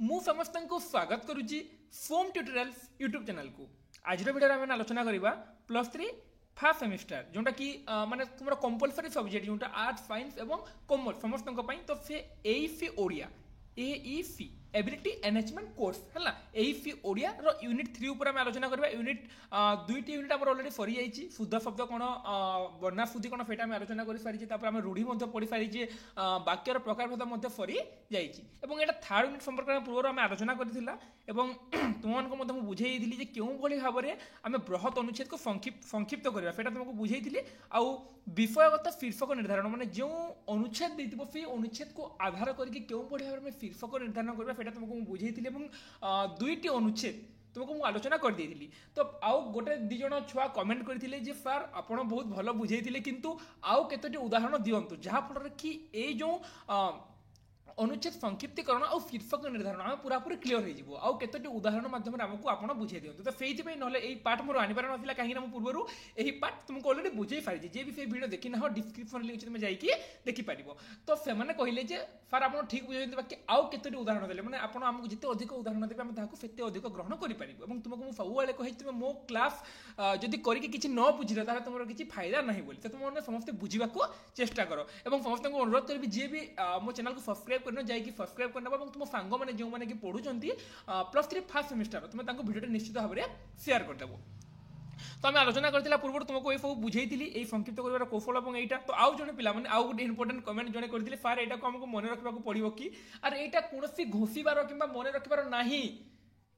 मु समस्त स्वागत करुच्ची फोम ट्यूटोरियल्स यूट्यूब चैनल को। आज वीडियो आम आलोचना करवा +3 फर्स्ट सेमिस्टर जोटा कि माने तुम कंपलसरी सब्जेक्ट जोटा आर्ट्स साइंस एवं कॉमर्स समस्त तो से AEC Odia AEC ability enhancement course है एईसी ओडिया रो यूनिट 3 ऊपर आम आलोचना करवा। यूनिट दुईटी यूनिट आम ऑलरेडी सरी जाइए। शुद्ध शब्द कौन वर्णा शुद्धि कौन से आलोचना कर सारी आम रूढ़ी पढ़ी सारी वाक्यर प्रकार भेद सरी जाइए। थर्ड यूनिट संपर्क में पूर्व आम आलोचना करथिला एवं तुमको बुझेई जे क्यों भली भाव में आम बृहत अनुच्छेद को संक्षिप्त करवा से तुमको बुझेई आउ विषयगत शीर्षक निर्धारण माने जो अनुच्छेद देथिबो से अनुच्छेद को आधार करके क्यों भली भाव में शीर्षक निर्धारण करवा से तुमको बुझेई दुईटी अनुच्छेद तुमको मुझे आलोचना कर दी। तो आउ गोटे दी जन छुआ कमेंट करथिले जे सर आपण बहुत भल बुझेइथिले किंतु आउ केतोटी उदाहरण दियंतु जहाँ फल कि ए जो अनुच्छेद संक्षिप्तीकरण और शीर्षक निर्धारण आम पूरा पूरी क्लीयर हो आउ केतोटी उदाहरण माध्यम आमको आपन बुझे दियंतु। तो से यही पार्ट मोर आनिबार नथिला कहीं पूर्व यही पार्ट तुमको ऑलरेडी बुझे सारी जे भी से वीडियो देखी ना डिस्क्रिप्शन लिंक तुम जाइए देखि पारिबो। तो से माने कहले जे सर आप ठीक बुझे बाकी आउ केतोटी उदाहरण देले माने आपन आमको जिते अधिक उदाहरण देबे हम ताको सेते अधिक ग्रहण करि पारिबो। एवं तुमको मु सबुआले कहि तुम मो क्लास जदि करिके किछि न बुझिला तारे तुमरो किछि फायदा नाही बोली। तो तुम समस्त बुझिबाको चेष्टा करो एवं समस्त को अनुरोध करबी जे भी मो चैनल को सब्सक्राइब करनो जाइए सब्सक्राइब करना और तुम सांग मैंने जो मैंने कि पढ़ुंट +3 फर्स्ट सेमिस्टर तुम भिडियो निश्चित भाव में शेयर करदेव। तो आम आलोचना करथिला पूर्व तुमको ये सब बुझेई संक्षिप्त कर कौशल और यहाँ तो आउ जड़े पिला माने आउ गोटे इंपोर्टेंट कमेंट जड़े करथिले सार एटा को हमको मन रखा पड़ो कि अरे एटा कौन घोषिबार कि मन रखिबार नहीं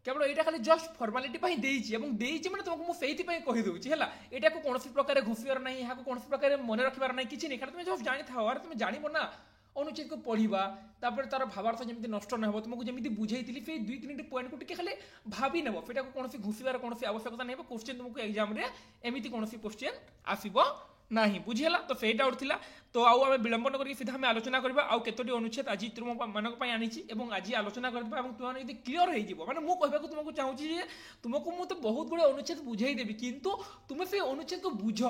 केवल यहाँ खाली जस्ट फर्मालिटी देती मैंने तुमको मुझे कहीदे यहाँ को कौन प्रकार घोषिबार ना यहाँ कौन प्रकार मन रखिबार ना कि नहीं तुम जस्ट जानी था अरे तुम जान ना अनुच्छेद को पढ़ा तापर तार भावार्थ जमी नष्ट न हो तुमको जमी बुझेई से दुई तीन पॉइंट को खाली भावी नेब से कौन घुषिबार कौन आवश्यकता नहीं क्वेश्चन तुमको एग्जाम रे एमती कौन क्वेश्चन आसब ना बुझीगला। तो से डाउट थिला तो आउ आम विलंब न करके सीधा आम आलोचना करबा आउ केतोटी अनुच्छेद आज तुम मानक पई आनिछि एवं आज आलोचना करबा एवं तुम यदि क्लियर हो जिवो माने मु कहबा को तुमको चाहूछि जे तुमको मु तो बहुत गुडे अनुच्छेद बुझेई देबी किंतु तुम से अनुच्छेद को बुझ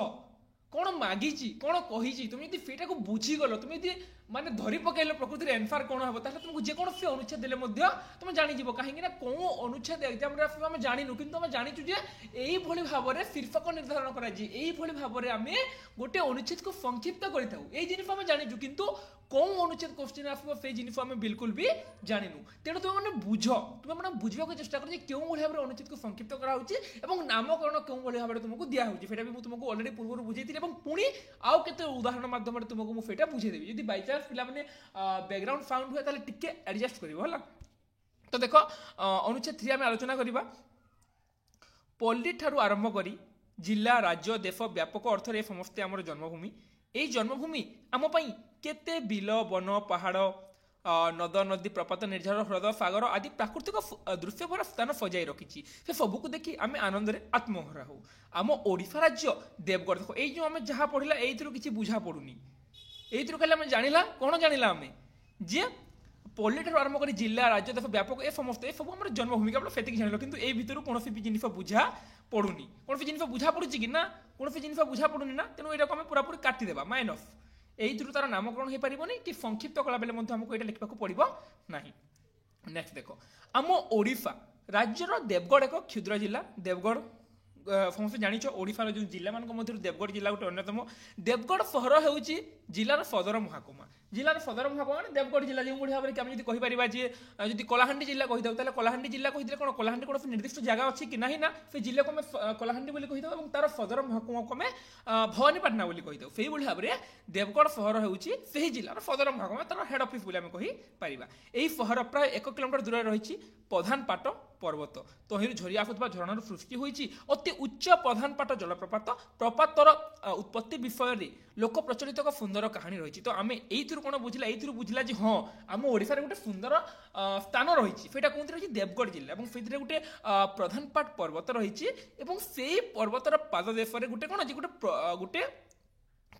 कौन मागिची कौन कही तुम यदि सेटा को बुझीगल तुम यदि माने धरी पकड़ प्रकृति एनसार कौन हम ताहले तुमको जेकोसी अनुच्छेद देले मध्य तुम जानी कहीं कौन अनुच्छेद एग्जाम आम जानू कि आम जाचु जे यही भाव में शीर्षक निर्धारण कर भाव में आम गोटे अनुच्छेद को संक्षिप्त कर जाचु किंतु कौन अनुच्छेद क्वेश्चन आसो से जिन आम बिल्कुल भी जानू तेणु तुम मैंने बुझ तुम मैंने बुझा चेष्टा कर क्यों भाव में अनुच्छेद को संक्षिप्त कर नामकरण क्यों भाव में तुमको दिखाई भी तुमको अलरेडी पूर्व बुझे पुणी आउ के उदाहरण माध्यम तुमको मुझे बुझेदेवी जब बै चान्स पिला माने बैकग्राउंड साउंड हुए ताले टिके एडजस्ट करिवो हला। तो देखो अनुच्छेद 3 में आलोचना करिबा पल्ली ठारू आरंभ करी जिला राज्य देश व्यापक अर्थ रे समस्त आमर जन्मभूमि एई जन्मभूमि आम पई केते बिल वन पहाड़ नद नदी प्रपात निर्झर ह्रद सागर आदि प्राकृतिक दृश्य भरा स्थान सजाई रखी से सबको देखी आम आनंद आत्महरा हो। आम ओडिशा राज्य देवगढ़ देखो ये जो आम जहाँ पढ़ला ये किसी बुझा पड़ूनी ये खाली आम जानिला कौन जानिला आम जे पल्ली ठारू आरंभ कर जिला राज्य देश व्यापक ए समस्त ये सब आम जन्मभूमि केवल से जान कि ये भितर कौन जिन बुझा पड़ूनी कौन जिन बुझा पड़ुची कि ना कौन जिन बुझा पड़ूनी ना तेणु यहाँ आम पूरापूरी काटिदेवा माइन अफ यही तार नामकरण हो पारनी कि संक्षिप्त कला बेले आमको यहाँ लिखा पड़ो ना। नेक्स्ट देखो आम ओडिशा राज्यर देवगढ़ एक क्षुद्र जिला देवगढ़ समस्त जानिछ ओडिशार जो जिला मान मध्य देवगढ़ जिला गोटे अन्यतम देवगढ़ सहर हो जिलार सदर महकुमा जिलार सदर महकुमा देवगढ़ जिला जो भाव में आम जब कहीपर जे जब कलाहांडी जिला कहीदे ताले कलाहांडी जिला कहीदे कौन कलाहांडी कौन निर्दिष्ट जगह अच्छी कि ना से जिला को आम कलाहांडी बोली कहीदे और तार सदर महकुमा को आम भवानीपाटना बोली कहीदे से भाव में देवगढ़ सहर हो जिलार सदर महकुमा तार हेड ऑफिस बोली आम कहीपर यही सहर प्राय 1 किलोमीटर दूर रही प्रधानपाट पर्वत तो ही झरी आसुवा झरणार सृष्टि होती अति उच्च प्रधानपाट जलप्रपात प्रपातर उत्पत्ति विषय में लोक प्रचलित एक सुंदर कहानी रही। तो आम यू कौन बुझला ये बुझला जी हाँ आम ओडिशा गोटे सुंदर स्थान रही कौन रही देवगढ़ जिला और से गोटे प्रधानपाट पर्वत रही से पर्वतर पाददेश गोटे कौन गोटे गोटे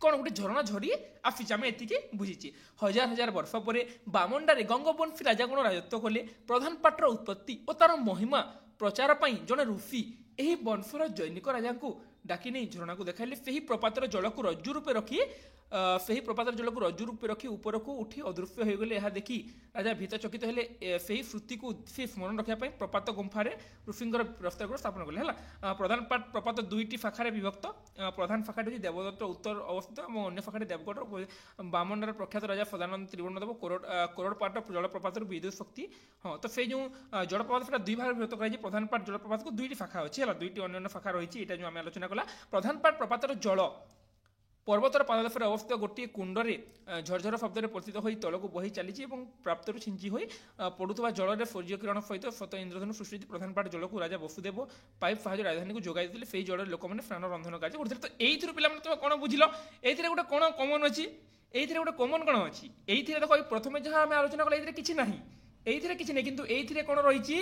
कौन गोटे झरणा झरी आसी आम ये बुझी हजार हजार वर्ष पर बामंडारे गंगवंशी राजागण राजत्व कले प्रधानपाटर उत्पत्ति और तार महिमा प्रचार जड़े ऋषि यही वंशर जैनिक राजा को डाकी नहीं झरणा को देखाइले से ही प्रपातर जल को रज्जु रूपे रखी ସେହି ପ୍ରପାତର ଜଳକୁ ରଜ୍ଜୁ ରୂପେ ରଖି ଉପରକୁ ଉଠି ଅଦୃଶ୍ୟ ହୋଇଗଲେ। ଏହା ଦେଖି ରାଜା ଭୀତଚକିତ ହେଲେ। ସେହି ସ୍ମୃତିକୁ ସେ ସ୍ମରଣ ରଖିବା ପାଇଁ ପ୍ରପାତ ଗୁମ୍ଫାରେ ଋଷିଙ୍କର ପ୍ରସ୍ତାବ ସ୍ଥାପନ କଲେ। ହେଲା, ପ୍ରଧାନ ପାଟ ପ୍ରପାତ ଦୁଇଟି ଶାଖାରେ ବିଭକ୍ତ। ପ୍ରଧାନ ଶାଖାଟି ହେଉଛି ଦେବଦତ୍ତ ଉତ୍ତର ଅବସ୍ଥିତ ଏବଂ ଅନ୍ୟ ଶାଖାଟି ଦେବଗଡ଼। ବାମନର ପ୍ରଖ୍ୟାତ ରାଜା ସଦାନନ୍ଦ ତ୍ରିବର୍ଣ୍ଣଦେବ କୋରଡ଼ ପାଟ ଜଳପ୍ରପାତରୁ ବିଦ୍ୟୁତ ଶକ୍ତି। ହଁ, ତ ସେଇ ଯେଉଁ ଜଳପ୍ରପାତ ସେଟା ଦୁଇ ଭାଗରେ ବିଭକ୍ତ କରାଯାଇଛି। ପ୍ରଧାନ ପାଟ ଜଳପ୍ରପାତକୁ ଦୁଇଟି ଶାଖା ଅଛି। ହେଲା, ଦୁଇଟି ଅନ୍ୟାନ୍ୟ ଶାଖା ରହିଛି। ଏଇଟା ଯେଉଁ ଆମେ ଆଲୋଚନା କଲା। ପ୍ରଧାନ ପାଟ ପ୍ରପାତର ଜଳ ପର୍ବତର ପାଦଦେଶରେ ଅବସ୍ଥିତ ଗୋଟିଏ କୁଣ୍ଡରେ ଝରଝର ଶବ୍ଦରେ ପତିତ ହୋଇ ତଳକୁ ବହି ଚାଲିଛି ଏବଂ ପ୍ରାପ୍ତରୁ ଛିଞ୍ଚି ହୋଇ ପଡ଼ୁଥିବା ଜଳରେ ସୂର୍ଯ୍ୟକିରଣ ସହିତ ଶତ ଇନ୍ଦ୍ରଧନୁ ସୃଷ୍ଟି। ପ୍ରଧାନ ପାଟ ଜଳକୁ ରାଜା ବସୁଦେବ ପାଇପ୍ ସାହାଯ୍ୟରେ ରାଜଧାନୀକୁ ଯୋଗାଇ ଦେଇଥିଲେ। ସେହି ଜଳରେ ଲୋକମାନେ ସ୍ନାନ ରନ୍ଧନ କାର୍ଯ୍ୟ କରୁଥିଲେ। ତ ଏଇଥିରୁ ପିଲାମାନେ ତୁମେ କ'ଣ ବୁଝିଲ? ଏଇଥିରେ ଗୋଟେ କ'ଣ କମନ୍ ଅଛି? ଏଇଥିରେ ଗୋଟେ କମନ୍ କ'ଣ ଅଛି? ଏଇଥିରେ ଦେଖ, ପ୍ରଥମେ ଯାହା ଆମେ ଆଲୋଚନା କଲେ ଏଇଥିରେ କିଛି ନାହିଁ, ଏଇଥିରେ କିଛି ନାହିଁ, କିନ୍ତୁ ଏଇଥିରେ କ'ଣ ରହିଛି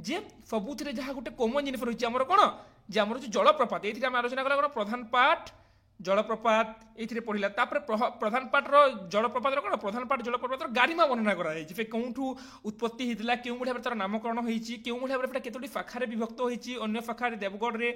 ଯେ ସବୁଥିରେ ଯାହା ଗୋଟେ କମନ୍ ଜିନିଷ ରହିଛି ଆମର କ'ଣ, ଯେ ଆମର ହେଉଛି ଜଳପ୍ରପାତ। ଏଇଥିରେ ଆମେ ଆଲୋଚନା କଲା କ'ଣ, ପ୍ରଧାନ ପାଟ ଜଳପ୍ରପାତ ଏଇଥିରେ ପଡ଼ିଲା। ତାପରେ ପ୍ରଧାନ ପାଟର ଜଳପ୍ରପାତର କ'ଣ, ପ୍ରଧାନ ପାଟ ଜଳପ୍ରପାତର ଗାରିମା ବର୍ଣ୍ଣନା କରାଯାଇଛି। ସେ କେଉଁଠୁ ଉତ୍ପତ୍ତି ହେଇଥିଲା, କେଉଁ ଭଳି ଭାବରେ ତାର ନାମକରଣ ହେଇଛି, କେଉଁ ଭଳି ଭାବରେ ସେଟା କେତୋଟି ଶାଖାରେ ବିଭକ୍ତ ହେଇଛି, ଅନ୍ୟ ଶାଖାରେ ଦେବଗଡ଼ରେ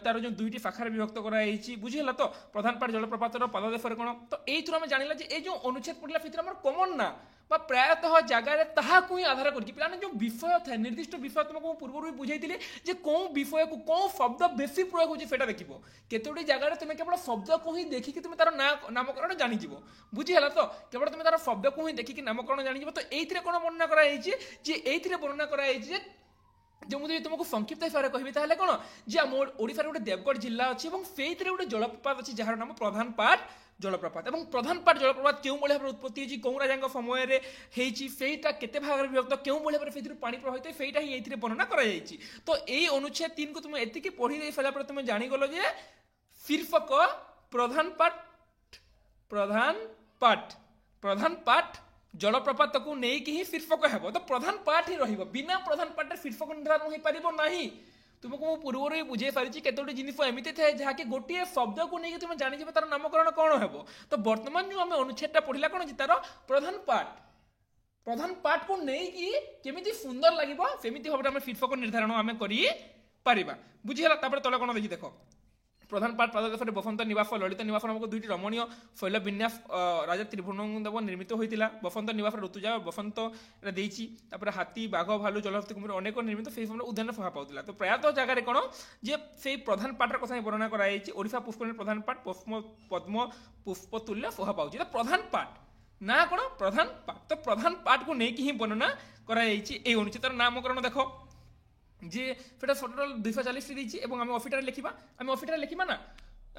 ତାର ଯେଉଁ ଦୁଇଟି ଶାଖାରେ ବିଭକ୍ତ କରାଯାଇଛି। ବୁଝିହେଲା ତ? ପ୍ରଧାନ ପାଟ ଜଳପ୍ରପାତର ପାଦଦେଶରେ କ'ଣ, ତ ଏଇଥିରୁ ଆମେ ଜାଣିଲା ଯେ ଏଇ ଯେଉଁ ଅନୁଚ୍ଛେଦ ପଡ଼ିଲା ସେଥିରେ ଆମର କମନ୍ ନା বা ପ୍ରାୟତଃ ଜାଗାରେ ତାହାକୁ ହିଁ ଆଧାର କରିକି ପିଲାମାନେ ଯେଉଁ ବିଷୟ ଥାଏ, ନିର୍ଦ୍ଦିଷ୍ଟ ବିଷୟ ତୁମକୁ ମୁଁ ପୂର୍ବରୁ ବି ବୁଝାଇଥିଲି ଯେ କେଉଁ ବିଷୟକୁ କେଉଁ ଶବ୍ଦ ବେଶୀ ପ୍ରୟୋଗ ହେଉଛି ସେଇଟା ଦେଖିବ। କେତୋଟି ଜାଗାରେ ତୁମେ କେବଳ ଶବ୍ଦକୁ ହିଁ ଦେଖିକି ତୁମେ ତାର ନାମକରଣ ଜାଣିଯିବ। ବୁଝିହେଲା ତ? କେବଳ ତୁମେ ତାର ଶବ୍ଦକୁ ହିଁ ଦେଖିକି ନାମକରଣ ଜାଣିଯିବ। ତ ଏଇଥିରେ କ'ଣ ବର୍ଣ୍ଣନା କରାଯାଇଛି, ଯେ ଏଇଥିରେ ବର୍ଣ୍ଣନା କରାଯାଇଛି ଯେ ମୁଁ ଯଦି ତୁମକୁ ସଂକ୍ଷିପ୍ତ ହିସାବରେ କହିବି ତାହେଲେ କ'ଣ, ଯେ ଆମ ଓଡ଼ିଶାରେ ଗୋଟେ ଦେବଗଡ଼ ଜିଲ୍ଲା ଅଛି ଏବଂ ସେଇଥିରେ ଗୋଟେ ଜଳପ୍ରପାତ ଅଛି ଯାହାର ନାମ ପ୍ରଧାନ ପାଟ ଜଳପ୍ରପାତ। ଏବଂ ପ୍ରଧାନ ପାଟ ଜଳପ୍ରପାତ କେଉଁଭଳି ଭାବରେ ଉତ୍ପତ୍ତି ହେଇଛି, କେଉଁ ରାଜାଙ୍କ ସମୟରେ ହେଇଛି, ସେଇଟା କେତେ ଭାଗରେ ବିଭକ୍ତ, କେଉଁଭଳି ଭାବରେ ସେଥିରୁ ପାଣି ପ୍ରବାହିତ ହୁଏ, ସେଇଟା ହିଁ ଏଇଥିରେ ବର୍ଣ୍ଣନା କରାଯାଇଛି। ତ ଏଇ ଅନୁଚ୍ଛେଦ 3କୁ ତୁମେ ଏତିକି ପଢ଼ି ଦେଇ ସାରିଲା ପରେ ତୁମେ ଜାଣିଗଲ ଯେ ଶୀର୍ଷକ ପ୍ରଧାନ ପାଟ ଜଳପ୍ରପାତକୁ ନେଇକି ହିଁ ଶୀର୍ଷକ ହେବ। ତ ପ୍ରଧାନ ପାଟ ହିଁ ରହିବ, ବିନା ପ୍ରଧାନ ପାଟରେ ଶୀର୍ଷକ ନିର୍ଦ୍ଧାରଣ ହୋଇପାରିବ ନାହିଁ। ତୁମକୁ ମୁଁ ପୂର୍ବରୁ ହିଁ ବୁଝେଇ ସାରିଛି କେତୋଟି ଜିନିଷ ଏମିତି ଥାଏ ଯାହାକି ଗୋଟିଏ ଶବ୍ଦକୁ ନେଇକି ତୁମେ ଜାଣିଯିବ ତାର ନାମକରଣ କ'ଣ ହେବ। ତ ବର୍ତ୍ତମାନ ଯେଉଁ ଆମେ ଅନୁଚ୍ଛେଦଟା ପଢ଼ିଲା କ'ଣ, ଯେ ତାର ପ୍ରଧାନ ପାଟକୁ ନେଇକି କେମିତି ସୁନ୍ଦର ଲାଗିବ ସେମିତି ଭାବରେ ଆମେ ଶୀର୍ଷକ ନିର୍ଦ୍ଧାରଣ ଆମେ କରିପାରିବା। ବୁଝିହେଲା? ତାପରେ ତଳେ କ'ଣ ଦେଖି ଦେଖ, প্রধান পাট পাদদেশে বসন্ত নিবাস ললিত নিবাস নামক দুইটি রমণীয় শৈল বিন্যাস রাজা ত্রিভুবনদেব নির্মিত হয়েছিল। বসন্ত নিবাসের ঋতুজা বসন্ত এটা দিয়েছি। তারপরে হাতি বাঘ ভালু জলহস্তি কুমির অনেক নির্মিত সেই সময় উদ্যান শোভা পাওয়া। তো প্রায়তঃ জায়গায় কোণ যে সেই প্রধান পাটর কথা বর্ণনা করা হয়েছে। ওড়িশা পুষ্করিণীর প্রধান পাট পদ্ম পুষ্পতুল্য শোভা পাচ্ছে। তো প্রধান পাট না কোণ প্রধান পাট, তো প্রধান পাটকে নিয়ে হি বর্ণনা করা হয়েছে। এই অনুচ্ছেদর নামকরণ দেখ যে সেটা টোটাল 240টি দিয়েছি এবং আমি অফিটারে লিখিবা না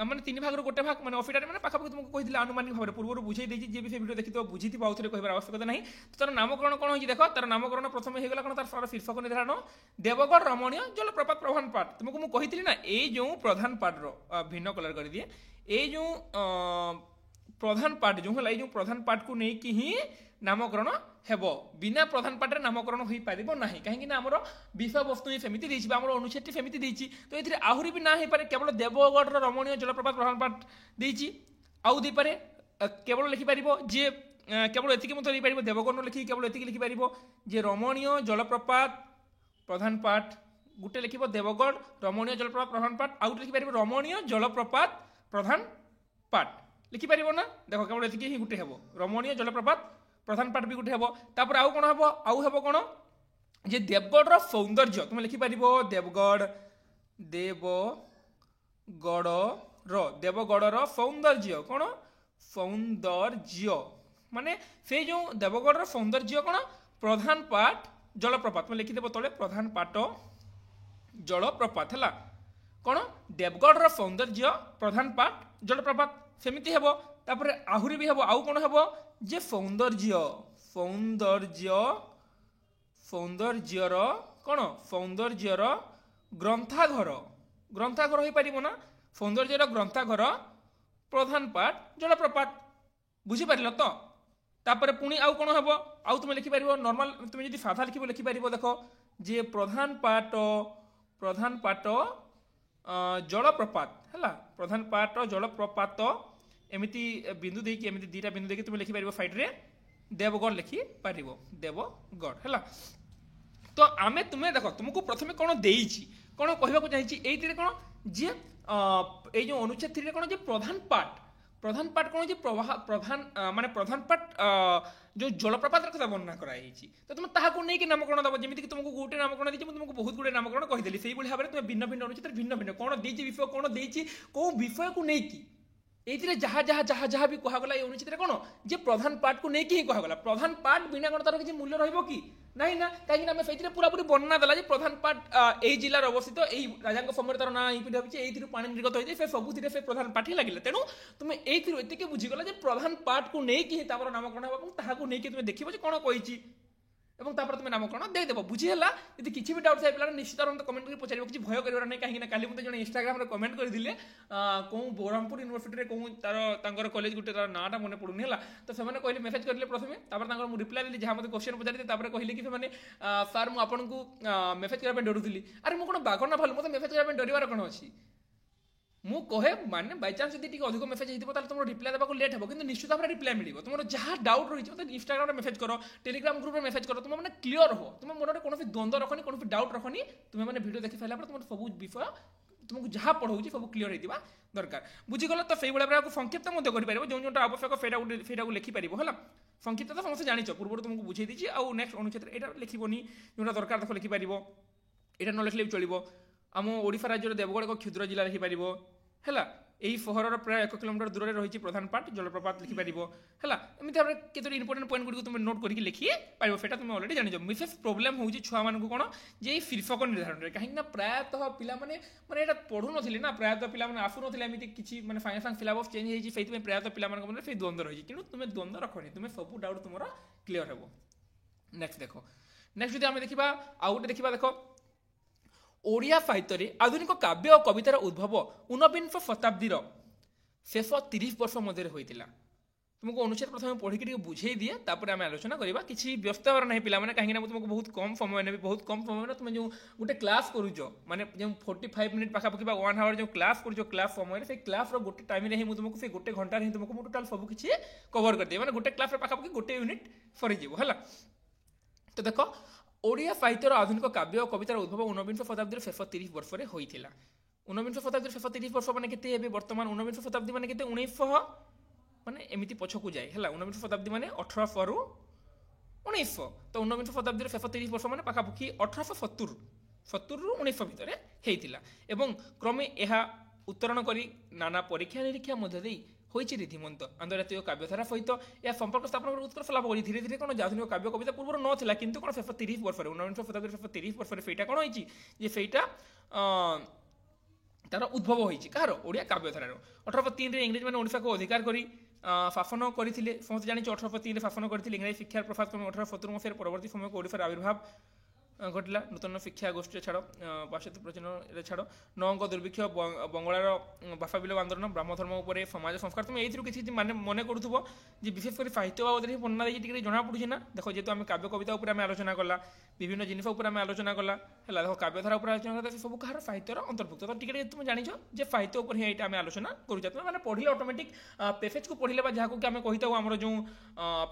মানে 3 ভাগর গোটে ভাগ মানে অফিটারে মানে পাখাপাখি তোমাকে কইলে আনুমানিক ভাবে পূর্বরু বুঝাই দিয়েছি। যে বিষয় ভিডিও দেখি তো বুঝিথিব আউথরে কইবার আবশ্যকতা নাই। তো তার নামকরণ কোণ হয়েছে দেখ, তার নামকরণ প্রথমে হয়ে গেল কোণ তার শীর্ষক নির্ধারণ দেবগড় রমণীয় জলপ্রপাত প্রধান পাট। তোমাকে মু কইলি না এই যে প্রধান পাটর ভিন্ন কলর করে দিয়ে এই যে প্রধান পাট যে হল এই যে প্রধান পাটকু নেইকি হি নামকরণ ହେବ। ବିନା ପ୍ରଧାନ ପାଟରେ ନାମକରଣ ହୋଇପାରିବ ନାହିଁ, କାହିଁକି ନା ଆମର ବିଷୟବସ୍ତୁ ହିଁ ସେମିତି ଦେଇଛି ବା ଆମର ଅନୁଚ୍ଛେଦଟି ସେମିତି ଦେଇଛି। ତ ଏଥିରେ ଆହୁରି ବି ନା ହେଇପାରେ। କେବଳ ଦେବଗଡ଼ର ରମଣୀୟ ଜଳପ୍ରପାତ ପ୍ରଧାନ ପାଟ ଦେଇଛି, ଆଉ ଦେଇପାରେ କେବଳ ଲେଖିପାରିବ ଯେ କେବଳ ଏତିକି ମଧ୍ୟ ଦେଇପାରିବ ଦେବଗଡ଼ ଲେଖିକି କେବଳ ଏତିକି ଲେଖିପାରିବ ଯେ ରମଣୀୟ ଜଳପ୍ରପାତ ପ୍ରଧାନ ପାଟ। ଗୋଟେ ଲେଖିବ ଦେବଗଡ଼ ରମଣୀୟ ଜଳପ୍ରପାତ ପ୍ରଧାନ ପାଟ, ଆଉ ଗୋଟେ ଲେଖିପାରିବ ରମଣୀୟ ଜଳପ୍ରପାତ ପ୍ରଧାନ ପାଟ। লিখিপারিব না? দেখো কেবল এতিকি হি গোটে হব রমণীয় জলপ্রপাত প্রধান পাট বি গোটে হব। তারপরে আউ কোণ হব, আউ হব কোণ যে দেবগড়র সৌন্দর্য। তুমি লিখিপারিব দেবগড়র সৌন্দর্য কোণ সৌন্দর্য মানে সেই যে দেবগড়র সৌন্দর্য কোণ প্রধান পাট জলপ্রপাত। তুমি লিখিদেব তলে প্রধান পাট জলপ্রপাত হল কোণ দেবগড়র সৌন্দর্য প্রধান পাট জলপ্রপাত সেমিতি হব। তারপরে আহুরি বি হব, আউ কোণ হব যে সৌন্দর্যর কোণ সৌন্দর্যর গ্রন্থাঘর হয়ে পারিব না? সৌন্দর্যর গ্রন্থাঘর প্রধান পাট জলপ্রপাত। বুঝিপারিল তো? তারপরে পুনি আউ কোণ হব, আউ তুমি লিখিপার নর্মাল তুমি যদি সাদা লিখিব লিখিপার দেখ যে প্রধান পাট জলপ্রপাত হল প্রধান পাট জলপ্রপাত এমিতি বিন্দু দিয়ে এমিতি দুইটা বিন্দু দিয়ে তুমি লিখিপার সাইড্রে দেবগড় লিখিপার দেবগড় হল। তো আমি তুমি দেখ তোমাকে প্রথমে কোণ দিয়েছি কোণ কহবাকে চাইছি এইটিরে কোণ যে এই যে অনুচ্ছেদ 3 কোণ যে প্রধান প্রধান পার্ট কোণ যে প্রধান মানে প্রধান পার্ট जो जलप्रपातर कथा वर्णना कराई तो तुम ताकू नहीं नामकरण दब जमीक तुमको गोटे नामकरण दी तुमको बहुत गुटे नामकरण कहीदेली से भाव में तुम भिन्न भिन्न अनुचित भिन्न भिन्न कौन देती विषय कौन देती कौ विषय को लेकिन ये जहाँ जहाँ जहाँ जहाँ भी कहगला ये अनुचित कौन जे प्रधान पार्ट को लेकिन ही कहगला प्रधान पार्ट बिना कौन तार किसी मूल्य रही कि ना ना कहीं पूरापूरी वर्णना देला प्रधान पार्ट यही जिलार अवस्थित यही राजा समय तार ना ये पानी निर्गत होती है सबुति से प्रधान पार्ट ही लगे तेणु तुम ये बुझीगला प्रधान पार्ट को लेकिन नामकरण हम नहीं तुम देखो कौन कही এবং তারপরে তুমি নামকরণ দেইদেব বুঝি হলা যদি কিছু বি ডাউট থাই পিলা নিশ্চিত ভাবে কমেন্ট করে পচারিব কিছু ভয় করিবার নাই কাহিনা কালি মতে জনে ইনস্টাগ্রাম রে কমেন্ট করে দিলে কোন বহরমপুর ইউনিভার্সিটি রে কোন তার কলেজ গুটে তার নাটা মনে পড়ুনি হলা তো সেমানে কইলে মেসেজ করলে প্রথমে তারপরে তাঙ্কর মু রিপ্লাই দেলি যাহা মতে क्वेश्चन পচারিতে তারপরে কহিলে কি সেমানে স্যার মু আপনকু মেসেজ করা পে ডরুଥିଲି আরে মু কোন বাগর না ভালো মতে মেসেজ করা পে ডরিবার কোন अछि मु कहे माने बाय चांस यदि अधिक मेसेज होती है तुम रिप्लाई देवा लेट हो कि निश्चित भाव में रिप्लाई मिले तुम जहाँ डाउट रही है इंस्टाग्राम मेसेज करो टेलीग्राम ग्रुप में मेसेज करो तुम मैंने क्लियर हो तुम मन में कौन द्वंद्व रखनी कौन डाउट रखनी तुम मैंने वीडियो देखी सारा तुम सब विषय तुमको जहाँ पढ़ाऊँ सब क्लियर होता दरकार बुझीगल तो से भाव में संक्षिप्त कर जो जो आवश्यक फेटा लिखिपर है संक्षिप्त तो समस्त जान पूर्व तुमको बुझे दी आउ नेक्स्ट अनुच्छेद यहाँ लिखनी जो दरकार देख लिखिपर यहाँ न लिखले भी चलो आम ओडिशा राज्य देवगढ़ एक क्षुद्र जिला लिखिपर है यही सहर प्राय 1 किलोमीटर दूर रही प्रधान पार्ट जलप्रपात लिखिपर है एमती भाव में केतोटी इंपोर्टेंट पॉइंट गुड़ी तुम नोट करके लिखी पार फेटा तुम अलरेडी जान विशेष प्रोब्लेम हो छुआ मान कौन जे शीर्षक निर्धारण में कहीं प्रायतः पिला माने यहाँ पढ़ु ना ना प्रायतः पिला आसु नमती किसी मैंने सागे सागे सिलेबस चेंज होती प्रायतः पिला मन से द्वंद्व रही तेणु तुम्हें द्वंद्व रखनी तुम्हें सब डाउट तुम क्लीयर हे नेक्स्ट देख नेक्स्ट जो आम देखा आउ गोटे देखा देख ओडिया साहित्य आधुनिक काव्य और कवितार उद्भव 19 शताब्दीर शेष 30 वर्ष मध्य होता तुमको अनुच्छेद प्रथम पढ़ी बुझे दिए तापर आम आलोचना करवा किसी व्यस्त हर ना पिला कहीं तुमको बहुत कम समय ने बहुत कम समय तुम जो गोटे क्लास करुच माने जो 45 मिनिट पाखापाखि 1 आवर जो क्लास कर क्लास समय से क्लास गोटे टाइम ही तुमको से गोटे घंटा ही तुमको टोटाल सब किसी कवर करदे माने गोटे क्लास पाखापाखि गोटे यूनिट सरीज है तो देख ओडिया साहित्यर आधुनिक काव्य और कवितार उद्भव 19 शताब्दी शेष 30 वर्ष में होता 19 शताब्दी शेष 30 वर्ष मैंने के बर्तमान 19 शताब्दी मैंने 1900 माने एमती पछकू जाए है 19 शताब्दी मैंने 1800 रु 1900 तो 19 शताब्दी शेष 30 वर्ष मैंने पाखापाखि 1870 रु 1900 भितर होता एवं क्रमे यह उत्तरण कर नाना परीक्षा निरीक्षा मध्य होती रीतिमंत आंतर्जातिक काव्यधारा सहित यह संपर्क स्थापन कर उत्कर्ष लाभ कर धीरे धीरे कौन आधुनिक काव्य कविता पूर्व नाला किंतु कौन शेष 30 वर्ष 19 शताब्दी शेष 30 वर्ष से कौन होती तार उद्भव होती कहार ओडिया काव्यधारार 1803 इंग्रेज मैंने ओडिशा को अधिकार कर शासन करते समस्त जानी 1803 शासन करते इंग्रेज शिक्षार प्रसाद क्रमे 1870 मसीह परवर्ती समय को ओडिशार आविर्भाव घटला नूतन शिक्षा गोष्ठी छाड़ पाश्चात्य प्रचलन छाड़ नौंक दुर्भिक्ष बंगलार भाषा विलोप आंदोलन ब्राह्मधर्म उपर समाज संस्कार तुम यू किसी माने मन करूब विशेषकर साहित्य बाबद ही वर्णना देखिए जना पड़ी ना देख जेहतु आम काव्य कविता उपर आम आलोचना कला विभिन्न जिनिस उपर आम आलोचना कला है देख काव्यधारा उपर आलोचना कला सब कहार साहित्यर अंतर्भुक्त तो टिके तुम जानिछ जे साहित्य उपर ही आम आलोचना करूँ तुम मैंने पढ़ले ऑटोमेटिक पेसेज को पढ़ले जहाँ को आम कही आम जो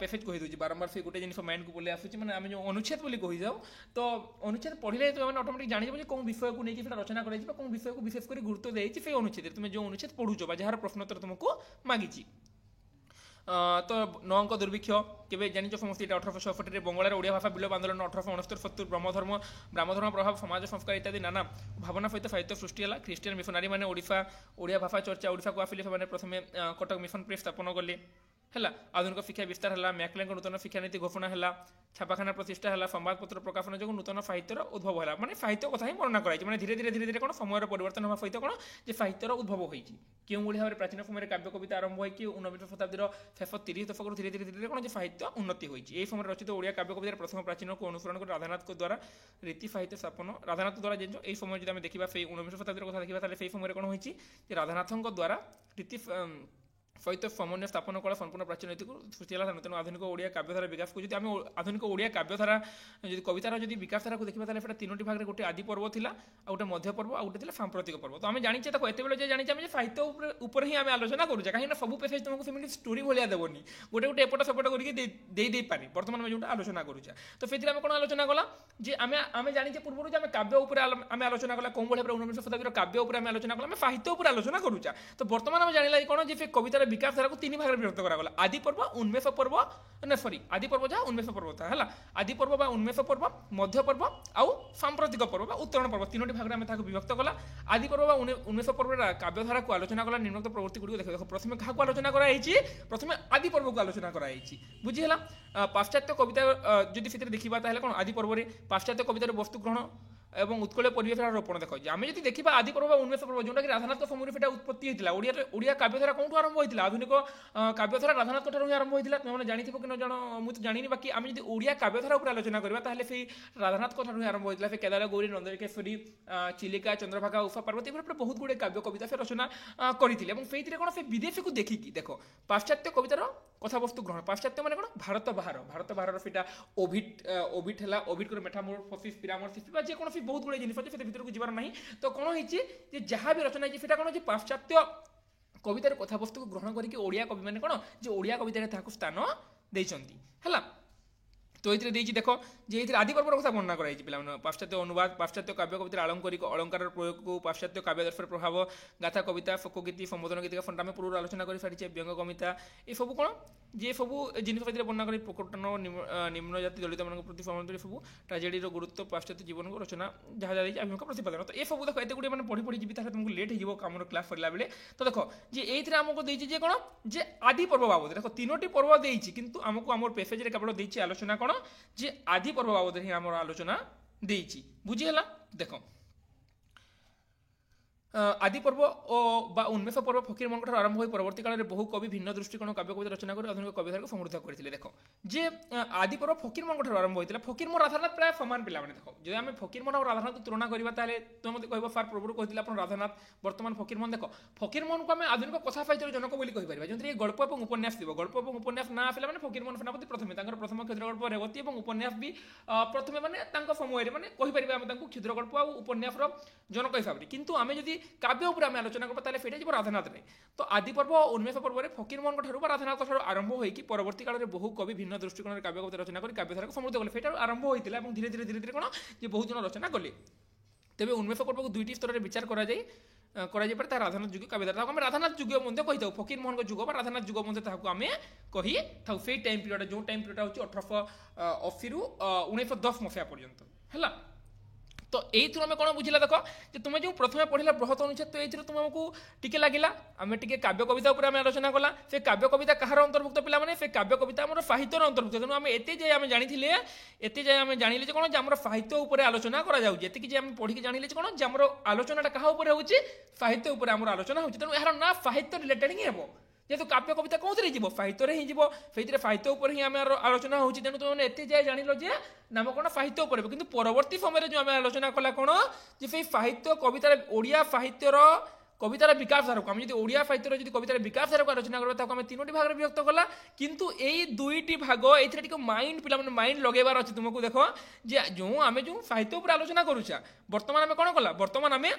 पेसेज कही दूसरी बारंबार से गोटे जिन माइंड को बोले आसूँ मैंने आम जो अनुच्छेद बोली कही जाऊ तो अनुच्छेद पढ़ले तुम ऑटोमेटिक जान कौन विषय को लेकिन रचना कर कौन विषय को विशेष कर गुरुत्व देती से अनुच्छेद तुम जो अनुच्छेद पढ़ुच जार प्रश्नोत्तर तुमको मागिची तो नौंक दुर्भिक्ष के जान समस्त 1867 बंगलार ओडिया भाषा विलोप आंदोलन 1869 ब्राह्मधर्म प्रभाव समाज संस्कार इत्यादि नाना भावना सहित साहित्य सृष्टि है ख्रीष्टियान मिशनारी मैंने ओडिया भाषा चर्चा ओडिशा को आसिले से प्रथम कटक मिशन प्रेस स्थापन कले है आधुनिक शिक्षा विस्तार है मैकलेन नूतन शिक्षा नीति घोषणा है छापाखाना प्रतिष्ठा है संवादपत्र प्रकाशन जो नूतन साहित्यर उद्भव है मैंने साहित्य कथा ही वर्णना कराई मैंने धीरे धीरे कौन समय परिवर्तन होगा सहित कौन जे साहित्यर उद्भव होती क्यों भाव में प्राचीन समय काव्य कविता आरंभ होगी 19 शताब्दी शेष 30 दशक धीरे धीरे धीरे कौन साहित्य उन्नति होती यही समय रचित ओडिया काव्य कवितार प्रथम प्राचीन को अनुसरण कर राधानाथ द्वारा रीति साहित्य स्थापन राधानाथ द्वारा जो यही समय जो देखा से 19 शताब्दी कथा देखा से समय कौन होती राधानाथ द्वारा रीति सहित समन्वय स्थापन कला संपूर्ण प्राचीन नीति को सृष्टि है तेणु आधुनिक ओडिया काव्यधारा विकास को आम आधुनिक ओडिया काव्यधारा जो कवितार जो विकास धारा को देखा फिर 3टी भाग में गोटे आदि पर्व था गोटे मध्य पर्व आ गोटे सांप्रतिक पर्व तो आम जाने देखो एत जाने आम साहित्य उपर ही आम आलोचना करूँ कहीं सब पेसेज तुमको सेमती स्टोरी भाया देवनी गोटे गोटे एपट सेपट करके पारे बर्तमान जो आलोचना करूँ तो से कौन आलोचना कला जे आम जाने पूर्व जो काव्य आम आलोचना कला कौन भाव 19 शताब्दी काव्य आम आलोचना कला साहित्य आलोचना करूँ तो बर्तमान आम जाना कौन जे कवितार विकास धारा को तीन भाग में विभक्त करागला आदि पर्व उन्मेष पर्व ना सॉरी आदि पर्व जहाँ उन्मेष पर्व था है आदि पर्व बा उन्मेष पर्व मध्य पर्व आउ सांप्रतिक पर्व बा उत्तरण पर्व तीनोटी भाग में आम विभक्त कला आदि पर्व बा उन्मेष पर्व काव्यधारा को आलोचना कला निम्नलिखित प्रवृत्ति गुड़ी देख देख प्रथम क्या आलोचना कराई प्रथम आदि पर्व को आलोचना कराई बुझीगला पाश्चात्य कविता जदि से देखा कौन आदि पर्व पाश्चात्य कवितार वस्तु ग्रहण এবং উৎকলীয় পরিবেশের রোপণ দেখো আমি যদি দেখিবা আদি পর্ব বা উন্মেষ পর্ব যেটা কি রাধানাথ সময় সেটা উৎপত্তি হয়েছিল ওড়িয়া কাব্যধারা কোনঠু আরম্ভ হয়েছিল আধুনিক কাব্যধারা রাধানাথ ঠার আরম্ভ হয়েছিল তুমি জানিথিব কি জানো মু তো জানিনি বাকি আমি যদি ওড়িয়া কাব্যধারা উপরে আলোচনা করা তাহলে সেই রাধানাথ ঠার আরম্ভ হয়েছিল সে কেদার গৌরী নন্দকেশ্বরী চিলিকা চন্দ্রভাগা উষা পার্বতী এভাবে বহুত গুড়ে কাব্য কবিতা সে রচনা করে এবং সেইথে কোণ সে বিদেশীকে দেখিকি দেখো পাশ্চাত্য কবিতার কথাবস্তু গ্রহণ পাশ্চাত্য মানে কোণ ভারত বাহার সেটা ওভিড হল ওভিড করে মেটামরফোসিস পিরামরফোসিস বা যে কোণী बहुत गुड़े जिनिस अच्छे से भर को जीवार ना तो कौन हो जहाँ भी रचना है कौन हो पाश्चात्य कवितार कथावस्तु को ग्रहण करके ओडिया कवि मैंने कौन जो ओडिया कविता स्थान देइछंती है तो ये देख जे ये आदि पर्वर कथा वर्णना कराई पे पाश्चात्य अनुवाद पाश्चात्य काव्य कवितार आलंकारिक अलंकार प्रयोग को पाश्चात्य काव्यदर्शर प्रभाव गाथा कविता फोकगीति संबोधन गीतिका फंड आम पूर्व आलोचना कर सारी व्यंग कविता ये सब कौन जे सब जिन वर्णना कर प्रकटन निम्न जाति दलित मान प्रति समानांतर सब ट्राजेडीर गुरुत्व पाश्चात्य जीवन को रचना जहाँ जहाँ आभिमुख प्रतिपादन तो ये सब देख एत गुड़े मैंने पढ़ी पढ़ी जी तुमको लेट हो कम क्लास पढ़ला बेले तो देख जे ये आमको देती कौन जे आदि पर्व बाबद देख तीनोटी पर्व देती किंतु आमको आम पेसेज केवल देती आलोचना कौन जे आदि पर्व बाबद ही आम आलोचना देती बुझीगला देख आदि पर्व बा उन्मेष पर्व फकीर मन आरंभ हो परवर्ती काल में बहु कवि भिन्न दृष्टिकोण काव्य कविता रचना कर आधुनिक कविता को समृद्ध करते देख जे आदि पर्व फकीर मन आरंभ होता फकीर मोर राधानाथ प्राय सामान पिला देख जो आम फकीर मन और राधानाथ तुलना करवा तुम मत कह फार प्रभु कहते आप राधानाथ बर्तमान फकीर मन देख फकीर मन को आम आधुनिक कथा साहित्य जनक बोली कहीपर जो गल्प और उपन्यास थी गल्प और उपन्यास ना आसला मैंने फकीर मन सेनापति प्रथम प्रथम क्षुद्र गल्प रेवती और उपन्यास भी प्रथम मैंने समय मैंने कहीपर आम क्षुद्र गल्प और उपन्यास जनक हिसाब से किंतु आम जब काव्य उपर आम आलोचना करबा ताले फेटा जीव राधानाथ रे तो आदि पर्व उन्मेष पर्व रे फकीर मन ठारू राधानाथ ठारू आरंभ होई परवर्ती काल रे बहु कवि भिन्न दृष्टिकोण काव्य कविता रचना कर काव्यधारा को समृद्ध कले फेटा आरंभ होइतिला এবং धीरे धीरे धीरे धीरे कोन जे बहुत जन रचना कले तेबे उन्मेष पर्व को दुईटी स्तर रे विचार करा जाय पारे ता राधानाथ युग काव्यधारा आम राधानाथ युग मध्य कही था फकीर मोहन युग राधानाथ युग मध्य ताकू आम कही था से टाइम पीरियड जो टाइम पीरियड हूँ 1880 रु 1910 मसीहा पर्यंत है तो यही आम कौन बुझला देख कि तुम्हें जो प्रथम पढ़ला बृहत अनुच्छेद तो ये तुमको टिके लगे आम टे काव्य कविता उपर आम आलोचना कला से काव्य कविता कहार अंतर्भुक्त पिला माने से काव्य कविता आम साहित्यर अंतर्भुक्त तेणु आम एत जाए आम जानी एत जाए आम जानिले कौन आम साहित्य उपर आलोचना करा आम पढ़ी जानिले कौन आम आलोचना क्या होची साहित्य उपर आम आलोचना होची तेणु यार ना साहित्य रिलेटेड ही हे जेहेतु काव्य कविता कौन जी साहित्य ही जी से साहित्य उपर ही आम आलोचना होची तेणु तुमने एत जाए जान जे नाम कौन साहित्य उपर किंतु परवर्ती समय जो आम आलोचना कला कौन जे साहित्य कवितार ओडिया साहित्यर कवितार विकास धारा को आम जो ओडिया साहित्यर जो कवितार विकास धारा को आलोचना करबा आम तीनोटी भाग में विभक्त कला किंतु यही दुईटी भाग ये माइंड पिला माइंड लगेबार अच्छे तुमको देख जे जो आम जो साहित्य उपर आलोचना करुचा बर्तमान आम कौन कला बर्तमान आम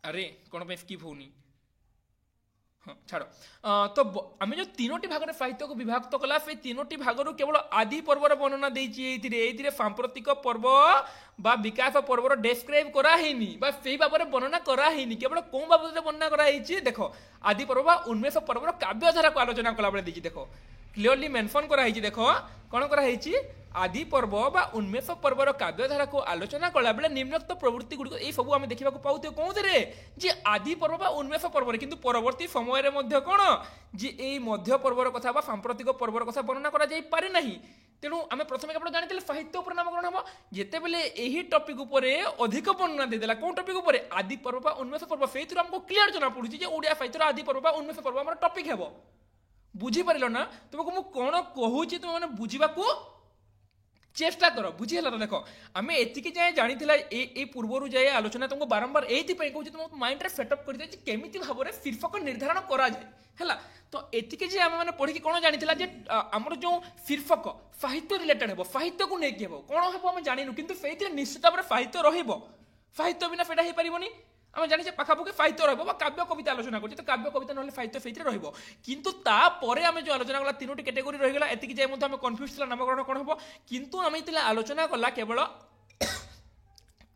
अरे कौन स्किप होनी हाँ छाड़ तो आम जो तीनोटी भाग में साहित्य को विभक्त कला से तीनोटी भाग केवल आदि पर्वर वर्णना देती सांप्रतिक पर्व बा विकास पर्वर डेस्क्राइब करानी से भाव में वर्णना करानी केवल कौन बाबद वर्णना कराई देख आदि पर्व उन्मेष पर्वर काव्यधारा को आलोचना कला बेले देखिए देख क्लियरली मेंशन कराई देख कौन कराई आदि पर्व बा उन्मेष पर्वर काव्यधारा को आलोचना कला बेले निम्नलिखित प्रवृत्ति गुड़िक ये सब आम देखा पाते कौन जे आदि पर्व बा उन्मेष पर्व किंतु परवर्ती समय कौन जे ये मध्य पर्वर कथा बा सांप्रतिक पर्वर कथा वर्णना करा जाई पारे नहीं तेणु आम प्रथम केवल जानी साहित्य उपर नामकरण हम जिते बेले यही टपिक उपरे अधिक वर्णना देदेला कौन टपिक उपरे आदि पर्व बा उन्मेष पर्व से आमको क्लियर जना पड़ुछि जे ओडिया साहित्य आदि पर्व बा उन्मेष पर्व हमर टपिक हेबो बुझी पारिल ना तुमको मु कोन कहूछि तुम माने बुझीबाकू चेष्टा कर बुझीगला तो देख आम एति जाए जानी पूर्वर जाए आलोचना तुमको बारंबार ये कहूँ तुम माइंड सेटअप कर केमी भाव में शीर्षक निर्धारण करा जाए है तो एति जे आम मैंने पढ़ी कौन जानी आमर जो शीर्षक साहित्य रिलेटेड हे साहित्य को लेकिन हे कौन हम आम जानू कि निश्चित भाव में साहित्य रहित्य बिना सेटा हो पारनि आम जानी पाखापाखि साहित्य रहा काव्य कविता आलोचना कर काव्य कविता ना साहित्य से किंतु तापर आम जो आलोचना कला तीनोटी कैटेगोरी रहीगला एतिक जाए कन्फ्यूज था नामकरण कौन हम किंतु आम आलोचना कला केवल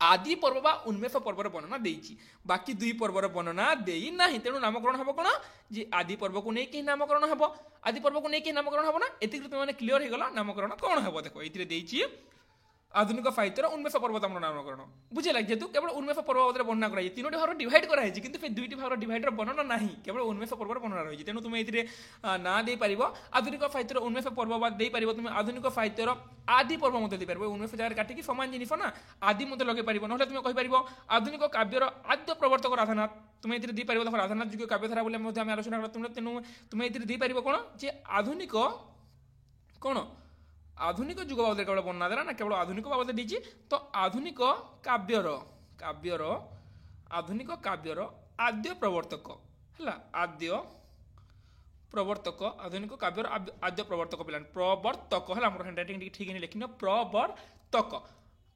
आदि पर्व बा उन्मेष पर्वर वर्णना देइछि बाकी दुई पर्वर वर्णना देई नाही तेणु नामकरण हबो कोन जे आदि पर्व को नेकी नामकरण हबो आदि पर्व को नेकी नामकरण हबो ना एतिक तुम माने क्लियर हे गला नामकरण कोन हबो देखो एतिरे देइछि आधुनिक साहित्यर उन्मेष पर्व आम नामकरण बुझेगा जेहेतु केवल उन्मेष पर्व बाबद वर्णना कराई तीनोटी भाग डिवाइड कराई किंतु फिर दुईटी भाग डिवाइडर वर्णना नहीं केवल उन्मेष पर्व वर्णना रही तेणु तुम ये ना दे पार आधुनिक साहित्यर उन्मेष पर्व बाद दे पार तुम आधुनिक साहित्यर आदि पर्व मत दे पार उन्मेष जगह काटिकी सामान जिनिस ना आदि मत लगे पार ना तुम कहीपर आधुनिक काव्यर आद्य प्रवर्तक राधानाथ तुम ये दे पार देखो राधानाथ जुग काव्यधारा बोली आम आलोचना कर तेणु तुम ये दे पार कौन जे आधुनिक कौन आधुनिक जुग बाबद केवल वर्णना देला ना केवल आधुनिक बाबद दीजिए तो आधुनिक काव्यर काव्यर आधुनिक काव्यर आद्य प्रवर्तक है आद्य प्रवर्तक आधुनिक काव्यर आद्य प्रवर्तक पिला प्रवर्तक है हैंडराइटिंग ठीक नहीं लिखिन प्रवर्तक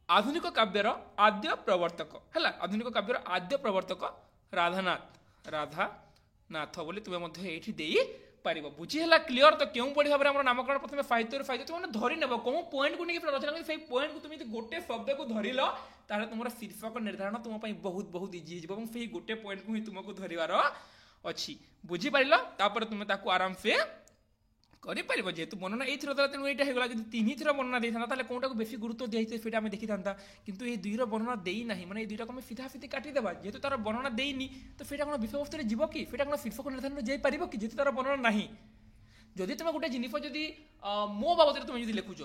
आधुनिक काव्यर आद्य प्रवर्तक है आधुनिक काव्यर आद्य प्रवर्तक राधानाथ राधानाथ बोली तुम्हें ये दे पार बुझीला क्लीयर तो क्यों बड़ी भाव में नामकरण प्रथम साहित्य साहित्य तुम धरी नेब कौन पॉइंट को लेकिन रचना कर पॉइंट को तुम गोटे शब्द को धरल तार तुम शीर्षक निर्धारण तुम बहुत बहुत इजी हो गोटे पॉइंट को ही तुमको धरवार अच्छी बुझीपार तापर तुम आराम से कर जेहतु वर्णना ये तेणु यहाँ होगा जब तीन थर वर्णना देता ना कौटा को बेसी गुरुत्व दिखाई से आम देखी था कितु ये दुईर वर्णना देना मैंने दुईटा को सीधा सीधी काटिदेवा जेहतु तार वर्णना देनी तो फिर कौन विषय वस्तु जीव कि कौन शीर्षक निर्धारण जापर कि जेहतु तार वर्णना ना जदि तुम गोटे जिनिस जदि मो बाबद तुम जो लिखुच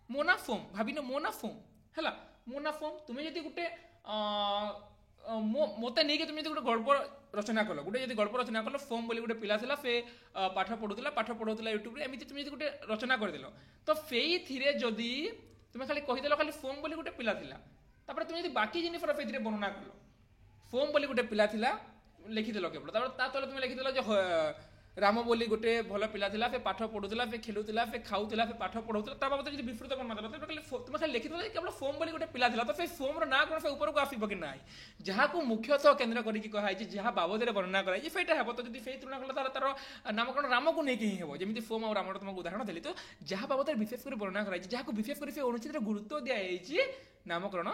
मो ना फोम भाविन मो ना फोम है मो ना फोम तुम्हें जब गोटे मत नहीं तुम गोटे गल्प रचना कल गोटे जब गल्प रचना कल फोम बोली गोटे पिला था से पाठ पढ़ाला यूट्यूब एमती तुम गोटे रचना करदेल तो से जदि तुम खाली कहीदेल खाली फोम बोली गोटे पिला था तुम बाकी जिनिस वर्णना कल फोम बोली गोटे पिला लिखिदेल केवल तुम लिखिदेल राम बोली गोटे भल पिला से पाठ पढ़ुला से खेलुला से खाऊला से पाठ पढ़ाऊला बाबद जो विस्तृत वर्णना तुम खाली लिखिदेल केवल फोम बोली गोटे पिला तो से फोम ना कौन से ऊपर को आसब कि ना जहाँ को मुख्यतः केन्द्र करके जहाँ बाबद वर्णना कराई सेटा हे तो जब से तुलना कल तार नामकरण राम को लेकिन ही हे जमी फोम और राम तुमको उदाहरण देली तो जहाँ बाबद विशेष कर वर्णना कराई जहाँ को विशेष कर अनुच्छेद गुरुत्व दिखाई नामकरण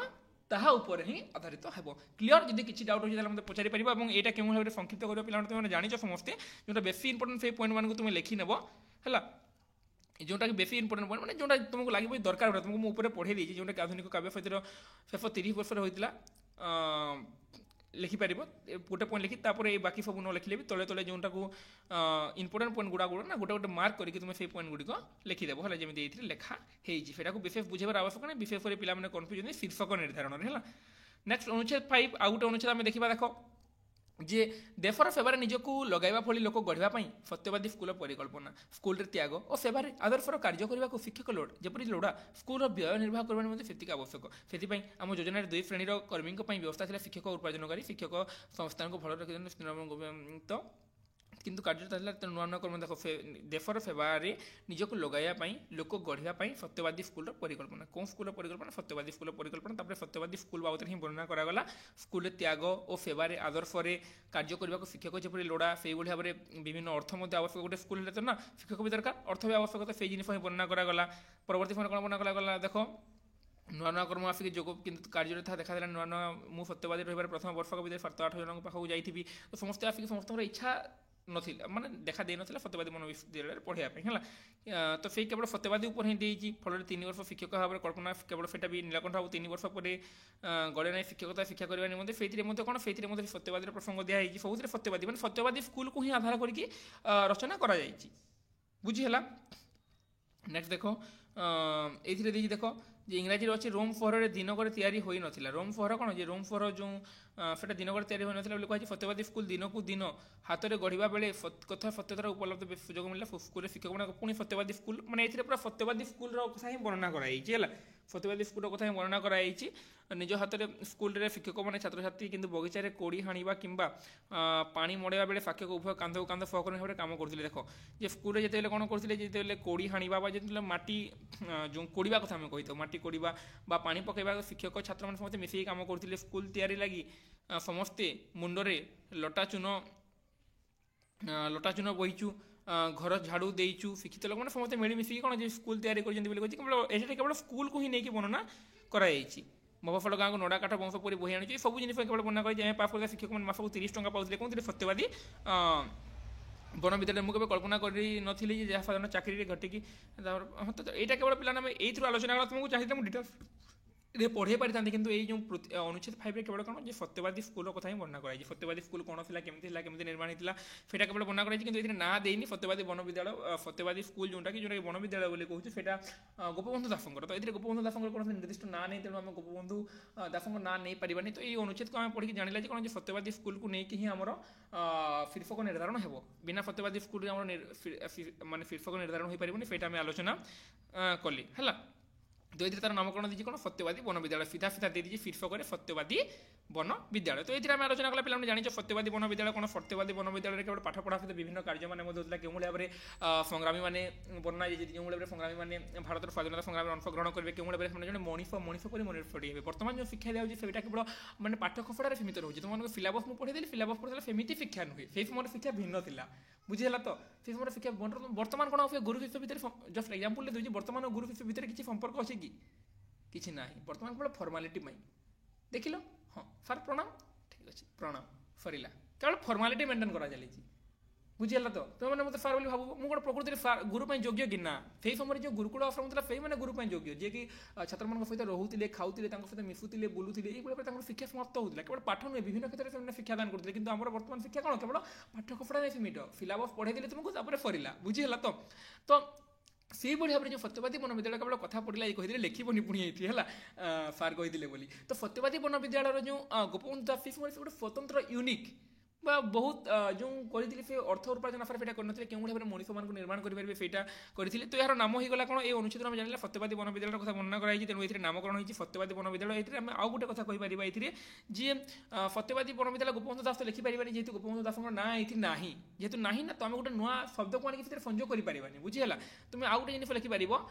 ताहा ऊपर ही आधारित हेबो क्लियर जदि किसी डाउट हो मतलब पचारि परिबो एवं एटा केउ भाबरे संक्षिप्त करियो पिला तुम जानिछ समस्ते जोटा बेसी इंपोर्टेंट से पॉइंट मान को तुम लिखि नेबो हला जोटा कि बेसी इंपोर्टेंट पॉइंट माने जोटा तुमको लागि दरकार हो तुमको मु ऊपर पढ़े देछि जोटा कि आधुनिक काव्य साहित्य शेष 30 वर्ष होइतिला लिखिपार गोटे पॉइंट लिखि तापर बाकी सब न लिखले भी तले तले जोटा को इंपोर्टेंट पॉइंट गुड़ा गुड़ा ना गोटे गोटे मार्क करके तुम से पॉइंट गुड़िक लिखिदेव है जमी ये लेखा होटा को विशेष बुझेबार आवश्यक ना विशेष कर पिला कन्फ्यूजन शीर्षक निर्धारण है नेक्स्ट अनुच्छेद 5 आउ गोटे अनुच्छेद आम देखा देख जे देशर सेवार निजक लगाइबा फली लोक गढ़ापी सत्यवादी स्कूल परिकल्पना स्कूल त्याग और सेवार आदर्शर कार्य करने को शिक्षक लोड जपरी लोड़ा स्कूल व्यय निर्वाह करने से आवश्यक से आम योजन दुई श्रेणीर कर्मी व्यवस्था था शिक्षक उपार्जनकारी शिक्षक संस्थान को भल रखी तो किंतु कार्य नुआ नुआ कर्म देख देशर सेवार निजक लगाइवाई लोक गढ़ापी सत्यवादी स्कूल परिकल्पना कौन स्कूल परिकल्पना सत्यवादी स्कूल परिकल्पना सत्यवादी स्कूल बाबद ही वर्णना करागला स्कूल त्याग और सेवार आदर्श कार्य करने को शिक्षक जपरी लोड़ा से भाव में विभिन्न अर्थ आवश्यक गोटे स्कूल तो ना शिक्षक भी दरकार अर्थ भी आवश्यक से जिन वर्णना करागला परवर्ती समय कौन वर्णना करागला देख नुआ नुआ कर्म आसिक जो किंतु कार्य था देखा नुआ नुआ मु सत्यवादी रही प्रथम वर्ष विद्यालय 7-8 जन पाखक जाइबी तो समस्त आसिक समस्त इच्छा नथिला माने देखा दे नथिला सत्यवादी मनोविद्यालय पढ़ाई है तो से केवल सत्यवादी उपर ही देती फल 3 वर्ष शिक्षक भाव में कल्पना केवल सेटा भी नीलकंठ बाबू 3 वर्ष पर गले ना शिक्षकता शिक्षा करने निमंते से कौन से सत्यवादी प्रसंग दिखाई सब सत्यवादी मैंने सत्यवादी स्कूल को ही आधार करके रचना करा बुझीला नेक्स्ट देख ये देख इंग्राजी अच्छे रोम सहर दिनक तैयारी हो नाला रोम सहर कौन जे रोम सहर जो से दिनक तैयारी हो नाला कही सत्यवादी स्कूल दिन को दिन हाथ में गढ़ा बेले कथा सत्यतार उपलब्ध सुजोग मिला स्कूल शिक्षक मैंने पुणी सत्यवादी स्कूल मैंने ये पूरा सत्यवादी स्कूल कथा ही वर्णना कराई सत्यवादी स्कूल कथा ही वर्णना कराई निज हाथ में स्कूल शिक्षक मैंने छात्र छात्री किंतु बगीचार कोड़ी हाणा कि पानी मड़ाइबा बेले साक्षक उभय कांध को कांध सहकर्मी भाव में काम करते देख जे स्कूल जो कौन करते जो कोड़ी हाणा जो माटी जो कोड़ा कथा आम कही माटी कोड़ा पानी पकड़ा शिक्षक छात्र मैंने समस्त मिसिक काम करते स्कूल तैयारी लगी समस्ते मुंडरे लटा चून बहीचु घर झाड़ू देचु शिक्षित लोक मैंने समस्त मिलमिशिकी कौन स्कूल तैयारी कर केवल स्कूल को ही नहीं वर्णना कराई ମଫଫଳ ଗାଁକୁ ନଡ଼ା କାଠ ବଂଶ ପରି ବୋହି ଆଣୁଛି ସବୁ ଜିନିଷ କେବଳ ବର୍ଣ୍ଣନା କରି ଆମେ ପାସ୍ କରୁଥିବା ଶିକ୍ଷକମାନେ ମାସକୁ 30 ଟଙ୍କା ପାଉଥିଲେ କହୁଥିଲେ ସତ୍ୟବାଦୀ ବନ ବିଦ୍ୟାଳୟ ମୁଁ କେବେ କଳ୍ପନା କରିନଥିଲି ଯେ ଯାହା ସାଧାରଣ ଚାକିରିରେ ଘଟିକି ଏଇଟା କେବଳ ପିଲାମାନେ ଆମେ ଏଇଥିରୁ ଆଲୋଚନା କଲା ତୁମକୁ ଚାହିଁଥିଲେ ମୁଁ ଡିଟେଲ୍ସ ପଢ଼େଇ ପାରିଥାନ୍ତି କିନ୍ତୁ ଏଇ ଯେଉଁ ଅନୁଚ୍ଛେଦ 5ରେ କେବଳ କ'ଣ ଯେ ସତ୍ୟବାଦୀ ସ୍କୁଲର କଥା ହିଁ ବର୍ଣ୍ଣନା କରାଯାଇଛି ସତ୍ୟବାଦୀ ସ୍କୁଲ କ'ଣ ଥିଲା କେମିତି ନିର୍ମାଣ ହେଇଥିଲା ସେଇଟା କେବଳ ବର୍ଣ୍ଣନା କରାଯାଇଛି କିନ୍ତୁ ଏଥିରେ ନାଁ ଦେଇନି ସତ୍ୟବାଦୀ ବନ ବିଦ୍ୟାଳୟ ସତ୍ୟବାଦୀ ସ୍କୁଲ ଯେଉଁଟାକି ବନ ବିଦ୍ୟାଳୟ ବୋଲି କହୁଛି ସେଇଟା ଗୋପବନ୍ଧୁ ଦାସଙ୍କର ତ ଏଥିରେ ଗୋପବନ୍ଧୁ ଦାସଙ୍କର କୌଣସି ନିର୍ଦ୍ଦିଷ୍ଟ ନାଁ ନେଇ ତେଣୁ ଆମେ ଗୋପବନ୍ଧୁ ଦାସଙ୍କ ନାଁ ନେଇପାରିବାନି ତ ଏଇ ଅନୁଚ୍ଛେଦକୁ ଆମେ ପଢ଼ିକି ଜାଣିଲା ଯେ କ'ଣ ଯେ ସତ୍ୟବାଦୀ ସ୍କୁଲକୁ ନେଇକି ହିଁ ଆମର ଶୀର୍ଷକ ନିର୍ଦ୍ଧାରଣ ହେବ ବିନା ସତ୍ୟବାଦୀ ସ୍କୁଲରେ ଆମର ମାନେ ଶୀର୍ଷକ ନିର୍ଦ୍ଧାରଣ ହୋଇପାରିବନି ସେଇଟା ଆମେ ଆଲୋଚନା କଲି ହେଲା तो ये तार नामकरण दीजिए कौन सत्यवादी वन विद्यालय सीधा सीधा दे दीजिए शीर्षक सत्यवादी वन विद्यालय तो ये आलोचना कला पे जानी सत्यवादी वन विद्यालय कौन सत्यवादी वन विद्यालय केवल पाठ पढ़ा सहित विभिन्न कार्य मैंने क्यों भाव में संग्रामी मैंने वर्णना जो भाव में संग्रामी मैंने भारत स्वाधीनता संग्राम में अंशग्रहण करेंगे क्यों भाव में जो मनीष मनीष पर मनीष हे बर्तमान जो शिक्षा दिया से केवल मैंने पाठ खपड़ा सीमित रोचे तुम सिलेबस मुझे पढ़ी सिलेबस पढ़ा सेमती शिक्षा नुहे से समय शिक्षा भिन्न था बुझीगला तो से समय शिक्षा बर्तमान कौन हुए गुरु शिष्य भितर जस्ट एग्जांपल दूसरी बर्तमान गुरु शिष्य भितर किसी संपर्क अच्छे कि किसी ना बर्तमान केवल फर्मालिटी देख लो हाँ सार प्रणाम ठीक अच्छे प्रणाम सरला केवल फर्मालिटी मेंटेन करा चली बुझीगला तो तुम मैंने मतलब सार बोली भाव मुझे प्रकृति गुरु योग्य कि ना से समय जो गुरुकुल आश्रम था से मैंने गुरु योग्य जी कि छात्र मान सहित रोते खाऊले सहित मिशुले बुलूले ये शिक्षा समाप्त होता केवल पाठ नुहे विभिन्न क्षेत्र में शिक्षादान करते कि आम बर्तमान शिक्षा कौन केवल पाठ कपड़ा नहीं सीमित सिलेबस पढ़े देते तुमको सरला बुझीगला तो से भाव में जो सत्यवादी वन विद्यालय केवल कथा पढ़ला ये कही लिखबनी पुणी है सार कही बोली तो सत्यवादी वन विद्यालय जो गोपबंधु दास से गोटे स्वतंत्र यूनिक बहुत जो करते से अर्थ उपार्जन आशार से करते क्यों भाव में मनीष मान निर्माण करेंगे सेटा करते तो यार नाम होगा कौन ये अनुच्छेद में जाना सत्यवादी वन विद्यालय कथा वर्णना कराई तेणु ये नामकरण होती सत्यवादी वन विद्यालय ये आम आउ गोटे कथा कहीपर ये जी सत्यवादी वन विद्यालय गोपबंधु दास तो लिखिपारे जेहतु गोपबंधु दास ना ये ना जेहतु ना ना तो आम गोटे नुआ शब्द को आने संयोग कर बुझीगला तुम आउ गोटे जिन लिखिपार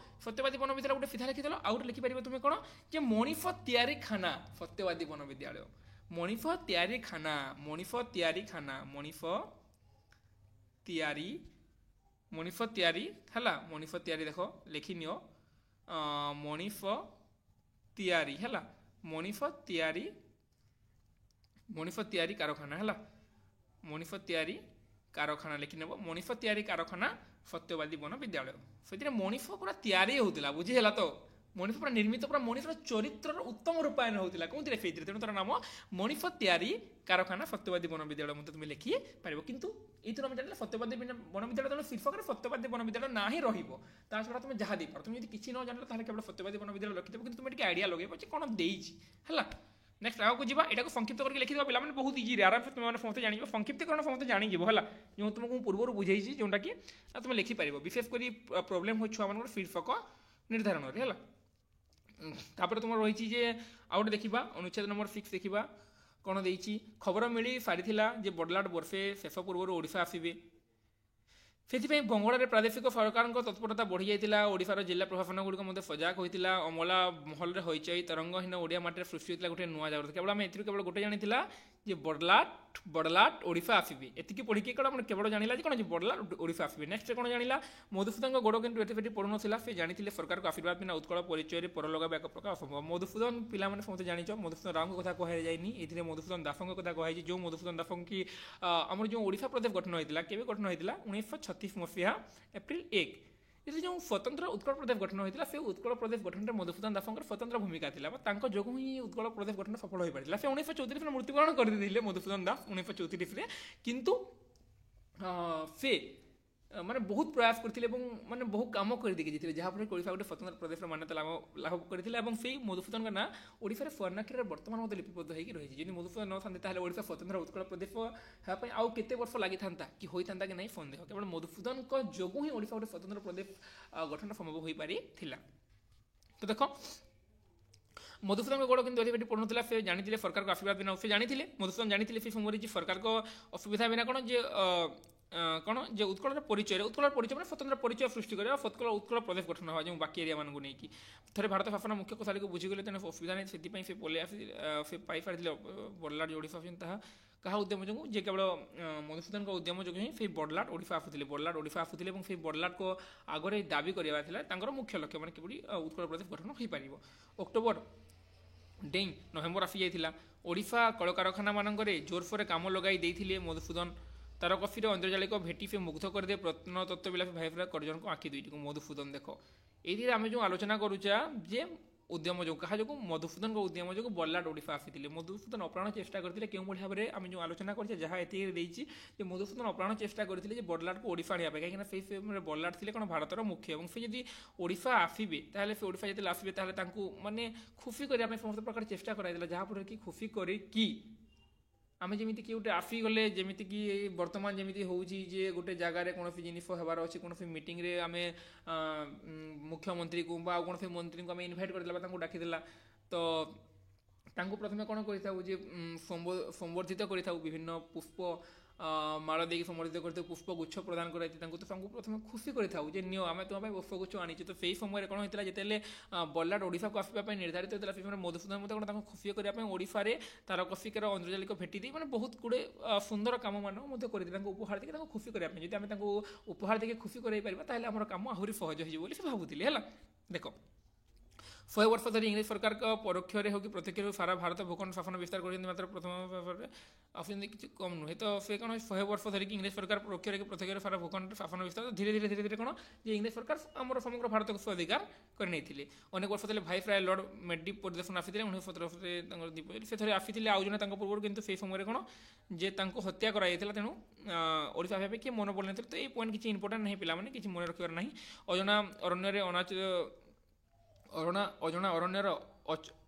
सत्यवादी वन विद्यालय गोटे सीधा लिखिदेल आउ गोटे लिखिपार तुम कौन जे मणिफ तैयारी खाना सत्यवादी वन विद्यालय मणिफ तैयारी खाना मणिफ तैयारी खाना मणिफ तैयारी है मणिफ तैयारी देख लिखि नियो मणिफ तैयारी है मणिफ तैयारी कारखाना है मणिफ तैयारी कारखाना लिखि नेब मणिफ तैयारी कारखाना सत्यवादी वन विद्यालय से मणिफ पूरा तैयारी होता बुझीगला तो मनीष पूरा निर्मित पूरा मनीष चरित्र उत्तम रूपायन होता कौन से तेणु तार नाम मणिफ तैयारी कारखाना सत्यवादी वन विद्यालय मतलब तुम लिखि पार कितु ये आम जान सत्यवादी वन विद्यालय तेणु शीर्षक सत्यवादी वन विद्यालय ना ही रहा छड़ा तुम जहाँ देपार तुम किसी न जान केवल सत्यवादी वन विद्यालय रखिदेव कि तुम आइडिया लगे कौन देला नेक्स्ट आगे जी यहाँ संक्षिप्त करके लिखिदेव पे बहुत इजी आराम से तुम समस्त जान संक्षिप्तकरण समस्त जान है जो तुमको पूर्व बुझे जोटा कि तुम लिखिपार विशेषकर प्रोब्लेम हो छुआ मान शीर्षक निर्धारण है तापर तुम रही आउ गोटे देखा अनुच्छेद नंबर 6 देखा कौन देती खबर मिली सारी जे बड़लाट वर्षे शेष पूर्व ओडिशा आसवे से बंगाल प्रादेशिक सरकार तत्परता बढ़ी जाता ओडिशार जिला प्रशासन गुड़िक सजाग होता अमला महल में हईचई तरंगहीन ओडिया माटी सृष्टि होता गोटे नुआ जागृत केवल आम केवल गोटे जानी जे बड़लाट ओडिशा आसवे एतिकी पढ़ी केवल जाना कौन बड़लाट ओडिशा आसवे नेक्स्ट कौन जाना मधुसूदन गोड़ कितु एटी पढ़ु ना से जानी सरकार को आशीर्वाद बिना उत्कल परिचय पर लगा एक प्रकार असंभव मधुसूदन पिला समस्त जान मधुसूदन राव कथा कहनी ये मधुसूदन दास कथा कही जो मधुसूदन दास की आम जो ओडिशा प्रदेश गठन होता है प्रदेश गठन होता 1936 मसीहा एप्रिल 1 ये जो स्वतंत्र उत्कल प्रदेश गठन होता है उत्कल प्रदेश गठन में मधुसूदन दासंकर स्वतंत्र भूमिका था जो ही उत्कल प्रदेश गठन सफल हो पारा से 1934 में मृत्युवरण करदे मधुसूदन दास 1934 में किंतु से माने बहुत प्रयास करते माने बहुत काम करदे जहाँफल ओडिशा गोटे स्वतंत्र प्रदेश मान्यता लाभ करते से मधुसूदन का ना ओडिशा स्वर्णाक्षर बर्तमान मत लिपिबद्ध होगी रही जी मधुसूदन न था ओडिशा स्वतंत्र उत्कल प्रदेश हाँपाई आउ केते वर्ष लगी था कि होता कि नहीं सन्देह केवल मधुसूदन जो ही ओडिशा गोटे स्वतंत्र प्रदेश गठन संभव हो पारी तो देख मधुसूदन गौड़ कि पढ़ुला से जानी सरकार को आशीर्वाद बिना से जानी मधुसूदन जानी से समय सरकार को असुविधा बिना कौन जे कौन जो उत्कल परिचय मैंने स्वतंत्र परिचय सृष्टि कर उत्कल प्रदेश गठन हुआ जो बाकी एरिया मानक नहीं थे भारत शासन मुख्य कौशाली को बुझीगले तेना असुविधा नहीं से पलि से पाई सारी बड़लाट जो ओडिशा क्या उद्यम जो जे केवल मधुसूदन उद्यम जो ही बड़लाट ओडिशा आसुले से बड़लाट को आगे दाबी करवा मुख्य लक्ष्य मैंने कि उत्कल प्रदेश गठन हो पार अक्टोबर ଡେଇଁ ନଭେମ୍ବର ଆସି ଯାଇଥିଲା। ଓଡ଼ିଶା କଳକାରଖାନା ମାନଙ୍କରେ ଜୋରସୋରରେ କାମ ଲଗାଇ ଦେଇଥିଲେ ମଧୁସୂଦନ। ତାର କଫିରେ ଅନ୍ଦ୍ରଜାଳିକ ଭେଟି ସେ ମୁଗ୍ଧ କରିଦିଏ ପ୍ରତ୍ନତତ୍ତ୍ୱ ବିଳାସୀ ଭାଇଫରା କରିଜନଙ୍କ ଆଖି ଦୁଇଟିକୁ। ମଧୁସୂଦନ ଦେଖ, ଏଇଥିରେ ଆମେ ଯେଉଁ ଆଲୋଚନା କରୁଛେ ଯେ ଉଦ୍ୟମ ଯୋଗୁଁ କାହା ଯୋଗୁଁ ମଧୁସୂଦନଙ୍କ ଉଦ୍ୟମ ଯୋଗୁଁ ବଲ୍ଲାଡ଼ ଓଡ଼ିଶା ଆସିଥିଲେ। ମଧୁସୂଦନ ଅପ୍ରାଣ ଚେଷ୍ଟା କରିଥିଲେ କେଉଁଭଳି ଭାବରେ ଆମେ ଯେଉଁ ଆଲୋଚନା କରିଛେ ଯାହା ଏତିକି ଦେଇଛି ଯେ ମଧୁସୂଦନ ଅପ୍ରାଣ ଚେଷ୍ଟା କରିଥିଲେ ଯେ ବଲ୍ଲାଡ଼କୁ ଓଡ଼ିଶା ଆଣିବା ପାଇଁ, କାହିଁକିନା ସେଇ ସମୟରେ ବଲ୍ଲାଡ଼ ଥିଲେ କ'ଣ ଭାରତର ମୁଖ୍ୟ, ଏବଂ ସେ ଯଦି ଓଡ଼ିଶା ଆସିବେ ତାହେଲେ ସେ ଓଡ଼ିଶା ଯେତେବେଳେ ଆସିବେ ତାହେଲେ ତାଙ୍କୁ ମାନେ ଖୁସି କରିବା ପାଇଁ ସମସ୍ତ ପ୍ରକାର ଚେଷ୍ଟା କରାଯାଇଥିଲା, ଯାହାଫଳରେ କି ଖୁସି କରିକି ଆମେ ଯେମିତିକି ଗୋଟେ ଆସିଗଲେ, ଯେମିତିକି ବର୍ତ୍ତମାନ ଯେମିତି ହେଉଛି ଯେ ଗୋଟେ ଜାଗାରେ କୌଣସି ଜିନିଷ ହେବାର ଅଛି, କୌଣସି ମିଟିଂରେ ଆମେ ମୁଖ୍ୟମନ୍ତ୍ରୀକୁ ବା ଆଉ କୌଣସି ମନ୍ତ୍ରୀଙ୍କୁ ଆମେ ଇନଭାଇଟ୍ କରିଦେଲା ବା ତାଙ୍କୁ ଡାକିଦେଲା, ତ ତାଙ୍କୁ ପ୍ରଥମେ କ'ଣ କରିଥାଉ ଯେ ସମ୍ବର୍ଦ୍ଧିତ କରିଥାଉ, ବିଭିନ୍ନ ପୁଷ୍ପ ମାଳ ଦେଇକି ସମ୍ବର୍ଦ୍ଧିତ କରିଥାଉ, ପୁଷ୍ପଗୁଚ୍ଛ ପ୍ରଦାନ କରାଯାଇଥାଏ ତାଙ୍କୁ। ତ ତାଙ୍କୁ ପ୍ରଥମେ ଖୁସି କରିଥାଉ ଯେ ନିଅ ଆମେ ତୁମ ପାଇଁ ପୁଷ୍ପଗୁଚ୍ଛ ଆଣିଛୁ। ତ ସେଇ ସମୟରେ କ'ଣ ହୋଇଥିଲା, ଯେତେବେଳେ ବଲ୍ଲାଡ଼ ଓଡ଼ିଶାକୁ ଆସିବା ପାଇଁ ନିର୍ଦ୍ଧାରିତ ହୋଇଥିଲା, ସେଇ ସମୟରେ ମଧୁସୂଦନ ମଧ୍ୟ କ'ଣ ତାଙ୍କୁ ଖୁସି କରିବା ପାଇଁ ଓଡ଼ିଶାରେ ତାରକସିକାର ଅନ୍ଦ୍ରଜାଲିକ ଭେଟି ଦେଇ ମାନେ ବହୁତ ଗୁଡ଼ିଏ ସୁନ୍ଦର କାମମାନ ମଧ୍ୟ କରିଥିଲେ ତାଙ୍କୁ ଉପହାର ଦେଇକି ତାଙ୍କୁ ଖୁସି କରିବା ପାଇଁ। ଯଦି ଆମେ ତାଙ୍କୁ ଉପହାର ଦେଇକି ଖୁସି କରାଇ ପାରିବା ତାହେଲେ ଆମର କାମ ଆହୁରି ସହଜ ହୋଇଯିବ ବୋଲି ସେ ଭାବୁଥିଲେ। ହେଲା ଦେଖ, 100 ବର୍ଷ ଧରି ଇଂରେଜ ସରକାରଙ୍କ ପରୋକ୍ଷରେ ହେଉ କି ପ୍ରତ୍ୟକ୍ଷରେ ସାରା ଭାରତ ଭୂଖଣ୍ଡ ଶାସନ ବିସ୍ତାର କରିଛନ୍ତି, ମାତ୍ର ପ୍ରଥମ ଭାବରେ ଆସୁଛନ୍ତି କିଛି କମ୍ ନୁହେଁ। ତ ସେ କ'ଣ 100 ବର୍ଷ ଧରିକି ଇଂରେଜ ସରକାର ପରୋକ୍ଷରେ କି ପ୍ରତ୍ୟକ୍ଷରେ ସାରା ଭୂଖଣ୍ଡ ଶାସନ ବିସ୍ତାର, ଧୀରେ ଧୀରେ କ'ଣ ଯେ ଇଂରେଜ ସରକାର ଆମର ସମଗ୍ର ଭାରତକୁ ସ୍ୱାଧିକାର କରି ନେଇଥିଲେ। ଅନେକ ବର୍ଷ ତଳେ ଭାଇସରାୟ ଲର୍ଡ଼ ମେଡି ପରିଦର୍ଶନ ଆସିଥିଲେ 1917 ତାଙ୍କର ଦ୍ୱୀପ, ସେ ଥରେ ଆସିଥିଲେ ଆଉ ଜଣେ ତାଙ୍କ ପୂର୍ବରୁ, କିନ୍ତୁ ସେହି ସମୟରେ କ'ଣ ଯେ ତାଙ୍କୁ ହତ୍ୟା କରାଯାଇଥିଲା, ତେଣୁ ଓଡ଼ିଶା ଆସିବା ପାଇଁ କିଏ ମନେ ପଡ଼ିନଥିଲେ। ତ ଏଇ ପଏଣ୍ଟ କିଛି ଇମ୍ପୋର୍ଟାଣ୍ଟ ନାହିଁ ପିଲାମାନେ, କିଛି ମନେ ରଖିବାର ନାହିଁ। ଅଜଣା ଅରଣ୍ୟରେ ଅଜଣା ଅରଣ୍ୟର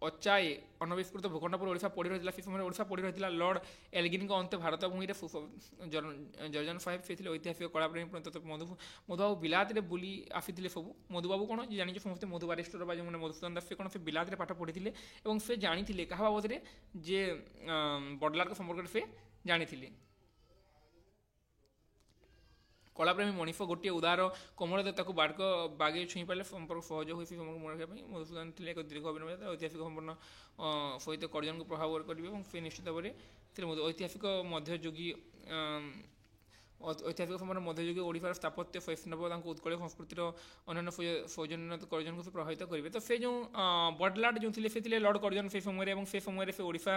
ଅଚାଏ ଅନବିସ୍କୃତ ଭୂଖଣ୍ଡ ପରେ ଓଡ଼ିଶା ପଡ଼ି ରହିଥିଲା। ସେ ସମୟରେ ଓଡ଼ିଶା ପଡ଼ି ରହିଥିଲା ଲର୍ଡ଼ ଏଲଗିନ୍ଙ୍କ ଅନ୍ତେ ଭାରତ ଭୂମିରେ ଜର୍ଜନ ସାହେବ ସେ ଥିଲେ ଐତିହାସିକ କଳାପ୍ରେମୀ। ମଧୁବାବୁ ବିଲାତରେ ବୁଲି ଆସିଥିଲେ ସବୁ। ମଧୁବାବୁ କ'ଣ ଜାଣିଛୁ ସମସ୍ତେ, ମଧୁ ବାରିଷ୍ଟର ବା ଯେଉଁମାନେ ମଧୁସୂଦନ ଦାସ, ସେ କ'ଣ ସେ ବିଲାତରେ ପାଠ ପଢ଼ିଥିଲେ ଏବଂ ସେ ଜାଣିଥିଲେ କାହା ବାବଦରେ ଯେ ବଡ଼ଲାଟଙ୍କ ସମ୍ପର୍କରେ ସେ ଜାଣିଥିଲେ। କଳାପ୍ରେମୀ ମଣିଷ ଗୋଟିଏ ଉଦାର କୋମଳ ତାକୁ ବାଗେଇ ଛୁଇଁ ପାରିଲେ ସମ୍ପର୍କ ସହଜ ହୋଇ ସେ ସମୟକୁ ମନେ ରଖିବା ପାଇଁ। ମଧୁସୂଦନ ଥିଲେ ଏକ ଦୀର୍ଘ ଅଭିନୟ ଐତିହାସିକ ସମ୍ପନ୍ନ ସହିତ କରିଜନଙ୍କୁ ପ୍ରଭାବ କରିବେ ଏବଂ ସେ ନିଶ୍ଚିତ ଭାବରେ ଐତିହାସିକ ସମୟରେ ମଧ୍ୟଯୁଗୀ ଓଡ଼ିଶାର ସ୍ଥାପତ୍ୟ ବୈଷ୍ଣବ ତାଙ୍କୁ ଉତ୍କଳ ସଂସ୍କୃତିର ଅନ୍ୟାନ୍ୟ ସୌଜନ୍ୟ କରିଜନଙ୍କୁ ସେ ପ୍ରଭାବିତ କରିବେ। ତ ସେ ଯେଉଁ ବଡ଼ଲାଟ ଯେଉଁ ଥିଲେ ସେ ଥିଲେ ଲର୍ଡ଼ କରିଜନ ସେ ସମୟରେ, ଏବଂ ସେ ସମୟରେ ସେ ଓଡ଼ିଶା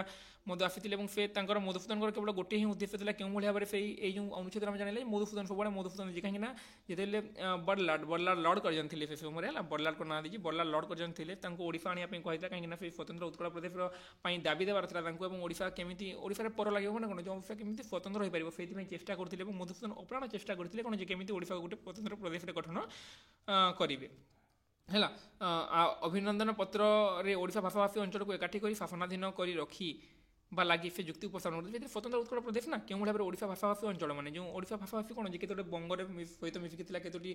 ମଧ୍ୟ ଆସିଥିଲେ ଏବଂ ସେ ତାଙ୍କର ମଧୁସୂଦନଙ୍କର କେବଳ ଗୋଟିଏ ହିଁ ଉଦ୍ଦେଶ୍ୟ ଥିଲା କେଉଁଭଳି ଭାବରେ ସେଇ ଏଇ ଯେଉଁ ଅନୁଚ୍ଛେଦରେ ଆମେ ଜାଣିଲେ ମଧୁସୂଦନ ସବୁବେଳେ ମଧୁସୂଦନ ଯେ, କାହିଁକିନା ଯେତେବେଳେ ବଡ଼ଲାଟ ଲର୍ଡ଼ କରିଜନ ଥିଲେ ସେ ସମୟରେ, ହେଲା ବଡ଼ଲାଟଙ୍କ ନାଁ ଦେଇଛି, ବଡ଼ଲାଟ ଲର୍ଡ଼ କରିଜନ ଥିଲେ, ତାଙ୍କୁ ଓଡ଼ିଶା ଆଣିବା ପାଇଁ କହିଥିଲା, କାହିଁକିନା ସେ ସ୍ୱତନ୍ତ୍ର ଉତ୍କଳ ପ୍ରଦେଶର ପାଇଁ ଦାବି ଦେବାର ଥିଲା ତାଙ୍କୁ, ଏବଂ ଓଡ଼ିଶା କେମିତି ଓଡ଼ିଶାରେ ପର ଲାଗିବ ମାନେ କ'ଣ, ଯେଉଁ ଓଡ଼ିଶା କେମିତି ସ୍ୱତନ୍ତ୍ର ହୋଇପାରିବ ସେଇଥିପାଇଁ ଚେଷ୍ଟା କରୁଥିଲେ ଏବଂ ମଧୁସୂଦନ ଅପ୍ରାଣ ଚେଷ୍ଟା କରିଥିଲେ କ'ଣ ଯେ କେମିତି ଓଡ଼ିଶାକୁ ଗୋଟେ ସ୍ୱତନ୍ତ୍ର ପ୍ରଦେଶରେ ଗଠନ କରିବେ। ହେଲା ଅଭିନନ୍ଦନ ପତ୍ରରେ ଓଡ଼ିଶା ଭାଷାଭାଷୀ ଅଞ୍ଚଳକୁ ଏକାଠି କରି ଶାସନାଧୀନ କରି ରଖି ବା ଲାଗି ସେ ଯୁକ୍ତି ଉପସ୍ଥାପନ କରୁଥିଲେ। ଯେହେତୁ ସ୍ୱତନ୍ତ୍ର ଉତ୍କଳ ପ୍ରଦେଶ ନା, କେଉଁଭଳି ଭାବରେ ଓଡ଼ିଶା ଭାଷାଭାଷୀ ଅଞ୍ଚଳ ମାନେ ଯେଉଁ ଓଡ଼ିଶା ଭାଷାଭାଷୀ କ'ଣ ଯେ କେତୋଟି ବଙ୍ଗରେ ସହିତ ମିଶିକି ଥିଲା, କେତୋଟି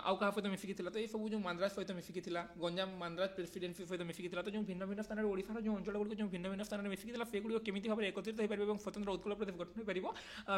ଆଉ କାହା ସହିତ ମିଶିକି ଥିଲା, ତ ଏସବୁ ଯେଉଁ ମାନ୍ଦ୍ରାଜ ସହିତ ମିଶିକି ଥିଲା, ଗଞ୍ଜାମ ମାନ୍ଦ୍ରାଜ ପ୍ରେସିଡେନ୍ସି ସହିତ ମିଶିକି ଥିଲା, ତ ଯେଉଁ ଭିନ୍ନ ଭିନ୍ନ ସ୍ଥାନରେ ଓଡ଼ିଶାର ଯେଉଁ ଅଞ୍ଚଳଗୁଡ଼ିକ ଯେଉଁ ଭିନ୍ନ ଭିନ୍ନ ସ୍ଥାନରେ ମିଶିକି ଥିଲା ସେଗୁଡ଼ିକ କେମିତି ଭାବରେ ଏକତ୍ରିତ ହୋଇପାରିବ ଏବଂ ସ୍ୱତନ୍ତ୍ର ଉତ୍କଳ ପ୍ରଦେଶ ଗଠନ ହୋଇପାରିବ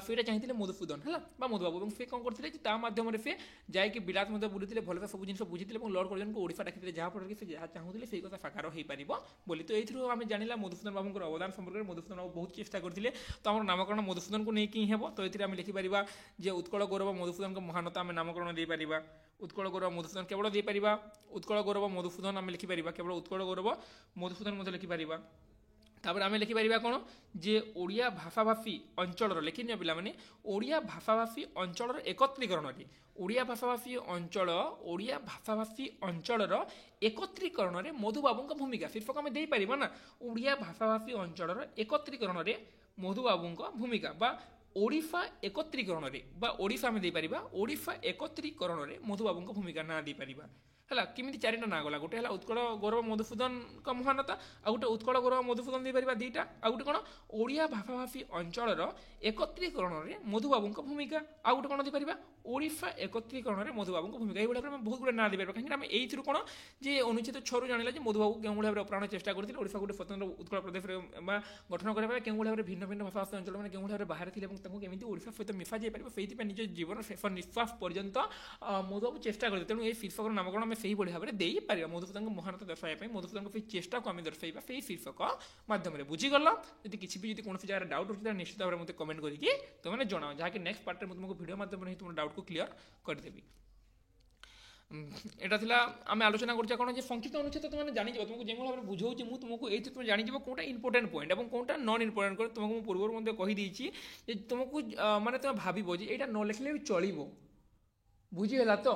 ସେଇଟା ଚାହିଁଥିଲେ ମଧୁସୂଦନ, ହେଲା ବା ମଧୁବାବୁ। ଏବଂ ସେ କ'ଣ କରିଥିଲେ ଯେ ତା ମାଧ୍ୟମରେ ସେ ଯାଇକି ବିଲାତ ମଧ୍ୟ ବୁଲିଥିଲେ, ଭଲରେ ସବୁ ଜିନିଷ ବୁଝିଥିଲେ ଏବଂ ଲର୍ଡ଼ କରିଜନଙ୍କୁ ଓଡ଼ିଶା ଡାକିଥିଲେ, ଯାହାଫଳରେ କି ସେ ଯାହା ଚାହୁଁଥିଲେ ସେଇ କଥା ସାକାର ହୋଇପାରିବ ବୋଲି। ତ ଏଇଥିରୁ ଆମେ ଜାଣିଲା ମଧୁସୂଦନ ବାବୁଙ୍କର ଅବଦାନ ସମ୍ପର୍କରେ। ମଧୁସୂଦନ ବାବୁ ବହୁତ ଚେଷ୍ଟା କରିଥିଲେ, ତ ଆମର ନାମକରଣ ମଧୁସୂଦନକୁ ନେଇକି ହିଁ ହେବ। ତ ଏଥିରେ ଆମେ ଲେଖିପାରିବା ଯେ ଉତ୍କଳ ଗୌରବ ମଧୁସୂଦନଙ୍କ ମହାନତା ଆମେ ନାମକରଣ ଦେଇପାରିବା। ଉତ୍କଳ ଗୌରବ ମଧୁସୂଦନ କେବଳ ଦେଇପାରିବା, ଉତ୍କଳ ଗୌରବ ମଧୁସୂଦନ ଆମେ ଲେଖିପାରିବା, କେବଳ ଉତ୍କଳ ଗୌରବ ମଧୁସୂଦନ ମଧ୍ୟ ଲେଖିପାରିବା। ତାପରେ ଆମେ ଲେଖିପାରିବା କ'ଣ ଯେ ଓଡ଼ିଆ ଭାଷାଭାଷୀ ଅଞ୍ଚଳର, ଲେଖିନିଅ ପିଲାମାନେ, ଓଡ଼ିଆ ଭାଷାଭାଷୀ ଅଞ୍ଚଳର ଏକତ୍ରୀକରଣରେ, ଓଡ଼ିଆ ଭାଷାଭାଷୀ ଅଞ୍ଚଳର ଏକତ୍ରୀକରଣରେ ମଧୁବାବୁଙ୍କ ଭୂମିକା ଶୀର୍ଷକ ଆମେ ଦେଇପାରିବା ନା। ଓଡ଼ିଆ ଭାଷାଭାଷୀ ଅଞ୍ଚଳର ଏକତ୍ରୀକରଣରେ ମଧୁବାବୁଙ୍କ ଭୂମିକା ବା ଓଡ଼ିଶା ଏକତ୍ରୀକରଣରେ ବା ଓଡ଼ିଶା ଆମେ ଦେଇପାରିବା, ଓଡ଼ିଶା ଏକତ୍ରୀକରଣରେ ମଧୁବାବୁଙ୍କ ଭୂମିକା ନାଁ ଦେଇପାରିବା। ହେଲା କେମିତି ଚାରିଟା ନାଁ ଗଲା, ଗୋଟେ ହେଲା ଉତ୍କଳ ଗୌରବ ମଧୁସୂଦନଙ୍କ ମହାନତା, ଆଉ ଗୋଟେ ଉତ୍କଳ ଗୌରବ ମଧୁସୂଦନ ଦେଇପାରିବା ଦୁଇଟା, ଆଉ ଗୋଟେ କ'ଣ ଓଡ଼ିଆ ଭାଷାଭାଷୀ ଅଞ୍ଚଳର ଏକତ୍ରୀକରଣରେ ମଧୁବାବୁଙ୍କ ଭୂମିକା, ଆଉ ଗୋଟେ କ'ଣ ଦେଇପାରିବା ଓଡ଼ିଶା ଏକତ୍ରୀକରଣରେ ମଧୁବାବୁଙ୍କ ଭୂମିକା। ଏଇଭଳି ଭାବରେ ଆମେ ବହୁତ ଗୁଡ଼ିଏ ନାଁ ଦେଇପାରିବା, କାହିଁକିନା ଆମେ ଏଇଥିରୁ କ'ଣ ଯେ ଅନୁଚ୍ଛେଦ 6ରୁ ଜାଣିଲା ଯେ ମଧୁବାବୁ କେଉଁଭଳି ଭାବରେ ଅପ୍ରାଣ ଚେଷ୍ଟା କରିଥିଲେ ଓଡ଼ିଶାକୁ ଗୋଟେ ସ୍ୱତନ୍ତ୍ର ଉତ୍କଳ ପ୍ରଦେଶରେ ବା ଗଠନ କରିବା ପାଇଁ, କେଉଁଭଳି ଭାବରେ ଭିନ୍ନ ଭିନ୍ନ ଭାଷାଭାଷୀ ଅଞ୍ଚଳ ମାନେ କେଉଁଭଳି ଭାବରେ ବାହାରେ ଥିଲେ ଏବଂ ତାଙ୍କୁ କେମିତି ଓଡ଼ିଶା ସହିତ ମିଶା ଯାଇପାରିବ, ସେଇଥିପାଇଁ ନିଜ ଜୀବନ ଶେଷ ନିଶ୍ୱାସ ପର୍ଯ୍ୟନ୍ତ ମଧୁବାବୁ ଚେଷ୍ଟା କରିଥିଲେ। ତେଣୁ ଏହି ଶୀର୍ଷକର ନାମକରଣ ଆମେ ସେଇଭଳି ଭାବରେ ଦେଇପାରିବା, ମଧୁସୂଦନଙ୍କ ମହାନତା ଦର୍ଶାଇବା ପାଇଁ ମଧୁସୂଦନଙ୍କ ସେଇ ଚେଷ୍ଟାକୁ ଆମେ ଦର୍ଶାଇବା ସେଇ ଶୀର୍ଷକ ମାଧ୍ୟମରେ। ବୁଝିଗଲ? ଯଦି କିଛି ବି ଯଦି କୌଣସି ଜାଗାରେ ଡାଉଟ୍ ଅଛି ତାହେଲେ ନିଶ୍ଚିତ ଭାବରେ ମୋତେ କମେଣ୍ଟ କରିକି ତୁମେ ଜଣାଅ, ଯାହାକି ନେକ୍ସଟ ପାର୍ଟରେ ମୁଁ ତୁମକୁ ଭିଡ଼ିଓ ମାଧ୍ୟମରେ ହିଁ ତୁମର ଡାଉଟ୍କୁ କ୍ଲିୟର କରିଦେବି। এটা ଥିଲା ଆମେ ଆଲୋଚନା କରୁଛେ କ'ଣ ଯେ ସଂକ୍ଷିପ୍ତ ଅନୁଚ୍ଛେଦ ତୁମେ ଜାଣିଯିବ ତୁମକୁ ଯେଉଁ ଭାବରେ ବୁଝାଉଛି ମୁଁ ତୁମକୁ ଏଇଠି ତୁମେ ଜାଣିଯିବ କେଉଁଟା ଇମ୍ପୋର୍ଟାଣ୍ଟ ପଏଣ୍ଟ ଏବଂ କେଉଁଟା ନନ୍ ଇମ୍ପୋର୍ଟାଣ୍ଟ ପଏଣ୍ଟ ତୁମକୁ ମୁଁ ପୂର୍ବରୁ ମଧ୍ୟ କହିଦେଇଛି ଯେ ତୁମକୁ ମାନେ ତୁମେ ଭାବିବ ଯେ ଏଇଟା ନ ଲେଖିଲେ ବି ଚଳିବ। ବୁଝିହେଲା ତ?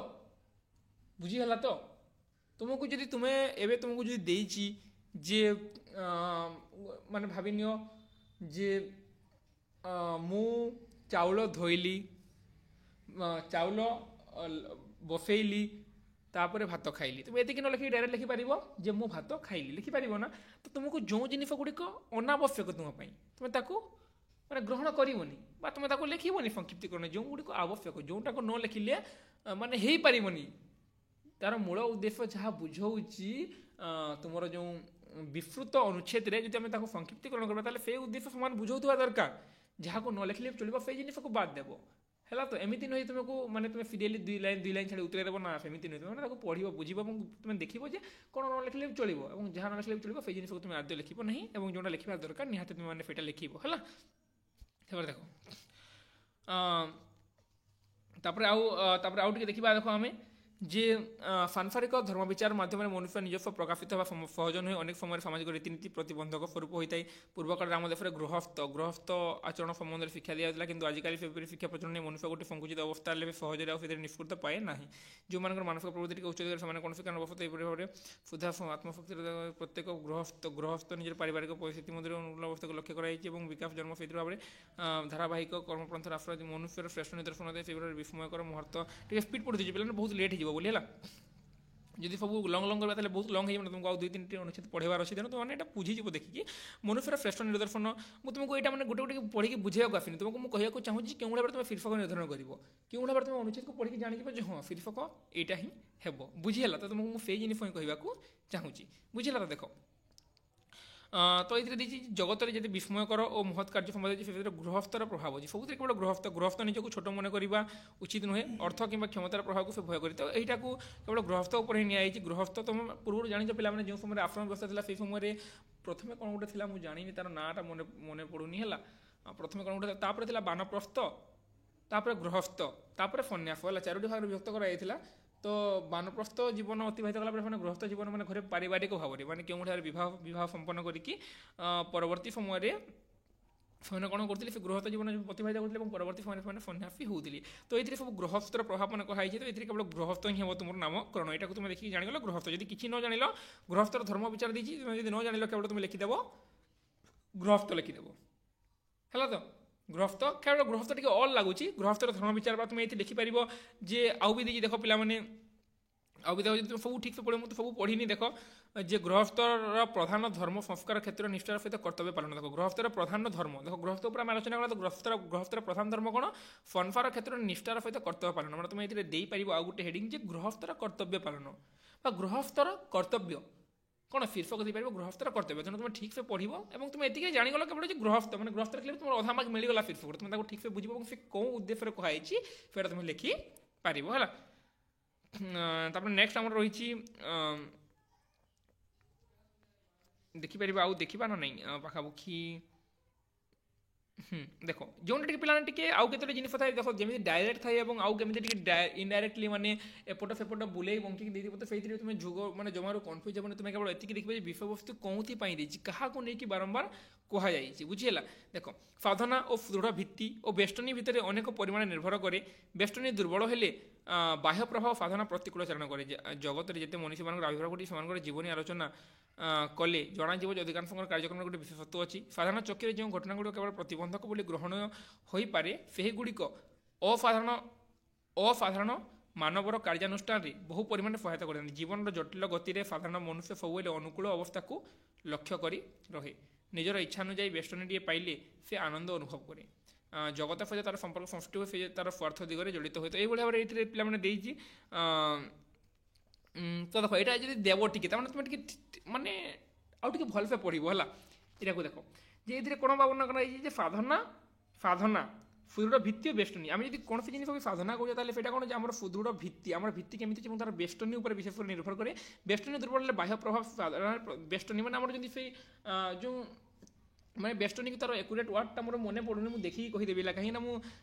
ବୁଝିହେଲା ତ? ତୁମକୁ ଯଦି ତୁମେ ଏବେ ତୁମକୁ ଯଦି ଦେଇଛି ଯେ ମାନେ ଭାବିନିଅ ଯେ ମୁଁ ଚାଉଳ ଧୋଇଲି, ଚାଉଳ ବସେଇଲି, ତାପରେ ଭାତ ଖାଇଲି। ତୁମେ ଏତିକି ନ ଲେଖିକି ଡାଇରେକ୍ଟ ଲେଖିପାରିବ ଯେ ମୁଁ ଭାତ ଖାଇଲି, ଲେଖିପାରିବ ନା? ତ ତୁମକୁ ଯେଉଁ ଜିନିଷ ଗୁଡ଼ିକ ଅନାବଶ୍ୟକ ତୁମ ପାଇଁ ତୁମେ ତାକୁ ମାନେ ଗ୍ରହଣ କରିବନି ବା ତୁମେ ତାକୁ ଲେଖିବନି ସଂକ୍ଷିପ୍ତୀକରଣ। ଯେଉଁଗୁଡ଼ିକ ଆବଶ୍ୟକ, ଯେଉଁଟାକୁ ନ ଲେଖିଲେ ମାନେ ହେଇପାରିବନି। ତାର ମୂଳ ଉଦ୍ଦେଶ୍ୟ ଯାହା ବୁଝଉଛି ତୁମର ଯେଉଁ ବିସ୍ତୃତ ଅନୁଚ୍ଛେଦରେ ଯଦି ଆମେ ତାକୁ ସଂକ୍ଷିପ୍ତୀକରଣ କରିବା ତାହେଲେ ସେଇ ଉଦ୍ଦେଶ୍ୟ ସମାନ ବୁଝାଉଥିବା ଦରକାର। ଯାହାକୁ ନ ଲେଖିଲେ ଚଳିବ ସେଇ ଜିନିଷକୁ ବାଦ୍ ଦେବ। ହେଲା ତ? ଏମିତି ନୁହେଁ ତୁମକୁ ମାନେ ତୁମେ ସିରିଏଲି ଦୁଇ ଲାଇନ୍ ଛାଡ଼ି ଉତ୍ତର ଦେବ ନା, ସେମିତି ନୁହେଁ। ତୁମେ ତାକୁ ପଢ଼ିବ, ବୁଝିବ ଏବଂ ତୁମେ ଦେଖିବ ଯେ କ'ଣ ନ ଲେଖିଲେ ବି ଚଳିବ ଏବଂ ଯାହା ନ ଲେଖିଲେ ବି ଚଳିବ ସେଇ ଜିନିଷକୁ ତୁମେ ଆଦୌ ଲେଖିବ ନାହିଁ ଏବଂ ଯେଉଁଟା ଲେଖିବା ଦରକାର ନିହାତି ତୁମେ ମାନେ ସେଇଟା ଲେଖିବ। ହେଲା? ତାପରେ ଦେଖ ତାପରେ ଆଉ ଟିକେ ଦେଖିବା। ଦେଖ ଆମେ যে সাংসারিক ধর্মবিচার মাধ্যমে মনুষ্য নিজস্ব প্রকাশিত হওয়া সহজ নহে, অনেক সময় সামাজিক রীতিনীতি প্রতিবন্ধক স্বরূপ হয়ে থাকে। পূর্বকালে আম দেশের গৃহস্থ আচরণ সম্বন্ধে শিক্ষা দিয়া যাওয়া, কিন্তু আজকাল সেপরি শিক্ষা প্রচলনে মনুষ্য গোটে সংকুচিত অবস্থা হলে সহজে আর সেটা নিষ্কৃত পায়ে না। যে মানসিক প্রবৃত্তি টিকে উচ্চ দিকে সে কৌশি কারণ অবস্থা এইপরি ভাবে সুধা আত্মশক্তির প্রত্যেক গৃহস্থ নিজের পারিবারিক পরিস্থিতি মধ্যে অনুকূল অবস্থাকে লক্ষ্য করা হয়েছে এবং বিকাশ জন্ম সেইপরি ভাবে ধারাবাহিক কর্মপন্থার আশ্রয় মনুষ্যর শ্রেষ্ঠ নিদর্শন দেয়। সেইভাবে বিস্ময়কর মুহূর্ত টিকে স্পিড পড়ে দিচ্ছে, পিলা বহুত লেট হয়ে বলি। হল? যদি সব লং লং করবা তাহলে বহুত লং হয়ে যাবে, তোমাকে আউ 2-3টি অনুচ্ছেদ পড়াইবার আছে। তেমন তোমার এটা বুঝিযোগ দেখি মনুষ্যর শ্রেষ্ঠ নিদর্শন। মু তোমাকে এটা মানে গোটে গোটে পড়িকি বুঝাইବାକୁ আসিনি, তোমাকে মু কহিବାକୁ চাহুছি কেউ ভাবে তুমি শীর্ষক নির্ধারণ করব, কেউ ভাবে তুমি অনুচ্ছেদকে পড়িকি জানিଯିବ যে হ্যাঁ শীর্ষক এইটা ହିଁ ହେବ। বুঝিହେଲା? তো তোমাকে মু সেই জিনিস কহিବାକୁ চাহুছি। বুঝিହେଲା? তো দেখো তো এতে দিয়েছি জগতের যদি বিস্ময়কর ও মহৎ কার্য সম্বন্ধে আছে সেক্ষেত্রে গৃহস্থর প্রভাব আছে। সবুথে কেবল গৃহস্থ নিজকে ছোট মনে করা উচিত নুহে। অর্থ কিংবা ক্ষমতার প্রভাবকে সে ভয় করে, তো এইটাকে কেবল গৃহস্থ উপরে নিয়ে আইছি। গৃহস্থ তুমি পূর্ব জানিছ পিলাମାନେ ଯେଉଁ ସମୟରେ ଆଶ୍ରମ ବ୍ୟବସ୍ଥା ଥିଲା সেই ସମୟରେ প্রথমে କ'ଣ ଗୋଟେ ଥିଲା, ମୁଁ ଜାଣିନି ତାର ନାଁଟା ମନେ ପଡ଼ୁନି। ହେଲା? প্রথমে କ'ଣ ଗୋଟେ, তাপরে ଥିଲା বানপ্রস্থ, তাপরে গৃহস্থ, তাপরে সন্ন্যাস। ହେଲା? 4টি ভাগରେ বিভক্ত କରାଯାଇଥିଲା। তো বানপ্রস্থ জীবন অতিবাহিত কলা মানে গৃহস্থ জীবন মানে ঘরে পারিবারিক ভাবে মানে কেউঠার বিবাহ সম্পন্ন করিকি পরবর্তী সময়ে ସେମାନେ କ'ଣ କରୁଥିଲେ, ସେ ଗୃହସ୍ଥ ଜୀବନ ଅତିବାହିତ କରୁଥିଲେ ଏବଂ ପରବର୍ତ୍ତୀ ସମୟରେ ସେମାନେ ସନ୍ନ୍ୟାସୀ ହେଉଥିଲେ। ତ ଏଥିରେ ସବୁ ଗୃହସ୍ଥର ପ୍ରଭାବ ମାନେ କୁହାଯାଇଛି। ତ ଏଥିରେ କେବଳ ଗୃହସ୍ଥ ହିଁ ହେବ ତୁମର ନାମକରଣ। ଏଇଟାକୁ ତୁମେ ଦେଖିକି ଜାଣିଗଲ ଗୃହସ୍ଥ। ଯଦି କିଛି ନ ଜାଣିଲ, ଗୃହସ୍ଥର ଧର୍ମ ବିଚାର ଦେଇଛି, ତୁମେ ଯଦି ନ ଜାଣିଲ କେବଳ ତୁମେ ଲେଖିଦେବ ଗୃହସ୍ଥ ଲେଖିଦେବ। ହେଲା? ତ ଗୃହସ୍ଥ କେବଳ ଗୃହସ୍ଥ ଟିକେ ଅଲ୍ ଲାଗୁଛି। ଗୃହସ୍ଥର ଧର୍ମ ବିଚାର ବା ତୁମେ ଏଠି ଲେଖିପାରିବ ଯେ ଆଉ ବି ଦେଇଛି। ଦେଖ ପିଲାମାନେ ଆଉ ବି ଦେଖ, ଯଦି ତୁମେ ସବୁ ଠିକ୍ସେ ପଢ଼ିବ, ମୁଁ ତ ସବୁ ପଢ଼ିନି। ଦେଖ যে গৃহস্থর প্রধান ধর্ম সংস্কার ক্ষেত্রে নিষ্ঠার সহিত কর্তব্য পালন। দেখো গৃহস্থর প্রধান ধর্ম, দেখো গৃহস্থ উপরে আমি আলোচনা করা। তো গৃহস্থর প্রধান ধর্ম কোণ? সংসার ক্ষেত্রে নিষ্ঠার সহিত কর্তব্য পালন। মানে তুমি এতে দেইপার আউ গোটে হেডিং যে গৃহস্থর কর্তব্য পালন বা গৃহস্থর কর্তব্য কোণ শীর্ষক দিয়ে গৃহস্থর কর্তব্য। তেমন তুমি ঠিকসে পড়ব এবং তুমি এটিকে জানিগল কেবল যে গৃহস্থ মানে গৃহস্থ লিখলে তোমার অধা মার্ক মিলিগলা শীর্ষক। তুমি তাকে ঠিকসে বুঝব এবং সে কেউ উদ্দেশ্যে কুহাইছি সেটা তুমি লিখি পারিব। হল? তারপরে নেক্সট আমার রয়েছে ଦେଖିପାରିବା। ଆଉ ଦେଖିବା ନା ନାହିଁ ପାଖାପାଖି ଦେଖ ଯେଉଁଟା ଟିକେ ପିଲାମାନେ ଟିକେ ଆଉ କେତୋଟି ଜିନିଷ ଥାଏ। ଦେଖ ଯେମିତି ଡାଇରେକ୍ଟ ଥାଏ ଏବଂ ଆଉ କେମିତି ଟିକେ ଇନଡାଇରେକ୍ଟଲି ମାନେ ଏପଟ ସେପଟ ବୁଲେଇ ବଙ୍କିକି ଦେଇଥିବ। ତ ସେଇଥିରେ ତୁମେ ଯୁଗ ମାନେ ଜମାରୁ କନଫ୍ୟୁଜ୍ ହେବନି। ତୁମେ କେବଳ ଏତିକି ଦେଖିବେ ଯେ ବିଷୟବସ୍ତୁ କେଉଁଥିପାଇଁ ଦେଇଛି, କାହାକୁ ନେଇକି ବାରମ୍ବାର କୁହାଯାଇଛି। ବୁଝିହେଲା? ଦେଖ ସାଧନା ଓ ଦୃଢ଼ ଭିତ୍ତି ଓ ବେଷ୍ଟନୀ ଭିତରେ ଅନେକ ପରିମାଣ ନିର୍ଭର କରେ। ବେଷ୍ଟନୀ ଦୁର୍ବଳ ହେଲେ ବାହ୍ୟ ପ୍ରଭାବ ସାଧନା ପ୍ରତିକୂଳ ଚାରଣ କରେ। ଜଗତରେ ଯେତେ ମନୁଷ୍ୟମାନଙ୍କର ଆବିର୍ଭାବ ଘଟି ସେମାନଙ୍କର ଜୀବନୀ ଆଲୋଚନା କଲେ ଜଣାଯିବ ଯେ ଅଧିକାଂଶଙ୍କର କାର୍ଯ୍ୟକ୍ରମରେ ଗୋଟେ ବିଶେଷତ୍ୱ ଅଛି। ସାଧାରଣ ଚକ୍ଷୁରେ ଯେଉଁ ଘଟଣାଗୁଡ଼ିକ କେବଳ ପ୍ରତିବନ୍ଧକ ବୋଲି ଗ୍ରହଣୀୟ ହୋଇପାରେ ସେହିଗୁଡ଼ିକ ଅସାଧାରଣ ମାନବର କାର୍ଯ୍ୟାନୁଷ୍ଠାନରେ ବହୁ ପରିମାଣରେ ସହାୟତା କରିଥାନ୍ତି। ଜୀବନର ଜଟିଳ ଗତିରେ ସାଧାରଣ ମନୁଷ୍ୟ ସବୁବେଳେ ଅନୁକୂଳ ଅବସ୍ଥାକୁ ଲକ୍ଷ୍ୟ କରି ରହେ। ନିଜର ଇଚ୍ଛା ଅନୁଯାୟୀ ବେଷ୍ଟନୀଟିଏ ପାଇଲେ ସେ ଆନନ୍ଦ ଅନୁଭବ କରେ। ଜଗତ ସହିତ ତାର ସମ୍ପର୍କ ସୃଷ୍ଟି ହୁଏ, ସେ ତାର ସ୍ୱାର୍ଥ ଦିଗରେ ଜଡ଼ିତ ହୁଏ। ତ এইভাবে ভাবে ଏଇଥିରେ ପିଲାମାନେ ଦେଇଛି। ତ ଦେଖ ଏଇଟା ଯଦି ଦେବ ଟିକେ ତାମାନେ ତୁମେ ଟିକେ ମାନେ ଆଉ ଟିକେ ଭଲସେ ପଢ଼ିବ। ହେଲା? ଏଇଟାକୁ ଦେଖ ଯେ ଏଥିରେ କ'ଣ ବର୍ଣ୍ଣନା କରାଯାଇଛି ଯେ ସାଧନା ସୁଦୃଢ଼ ଭିତ୍ତି ଓ ବେଷ୍ଟନୀ। ଆମେ ଯଦି କୌଣସି ଜିନିଷକୁ ସାଧନା କରୁଛେ ତାହେଲେ ସେଇଟା କ'ଣ ଯେ ଆମର ସୁଦୃଢ଼ ଭିତ୍ତି, ଆମର ଭିତ୍ତି କେମିତି ଅଛି ଏବଂ ତାର ବେଷ୍ଟନୀ ଉପରେ ବିଶେଷ କରି ନିର୍ଭର କରେ। ବେଷ୍ଟନୀ ଦୁର୍ବଳ ହେଲେ ବାହ୍ୟ ପ୍ରଭାବ ବେଷ୍ଟନୀ ମାନେ ଆମର ଯଦି ସେଇ ଯେଉଁ ମାନେ ବେଷ୍ଟନୀ ତାର ଏକୁରେଟ୍ ୱାର୍ଡ଼ଟା ମୋର ମନେ ପଡ଼ୁନି, ମୁଁ ଦେଖିକି କହିଦେବି ହେଲା, କାହିଁକିନା ମୁଁ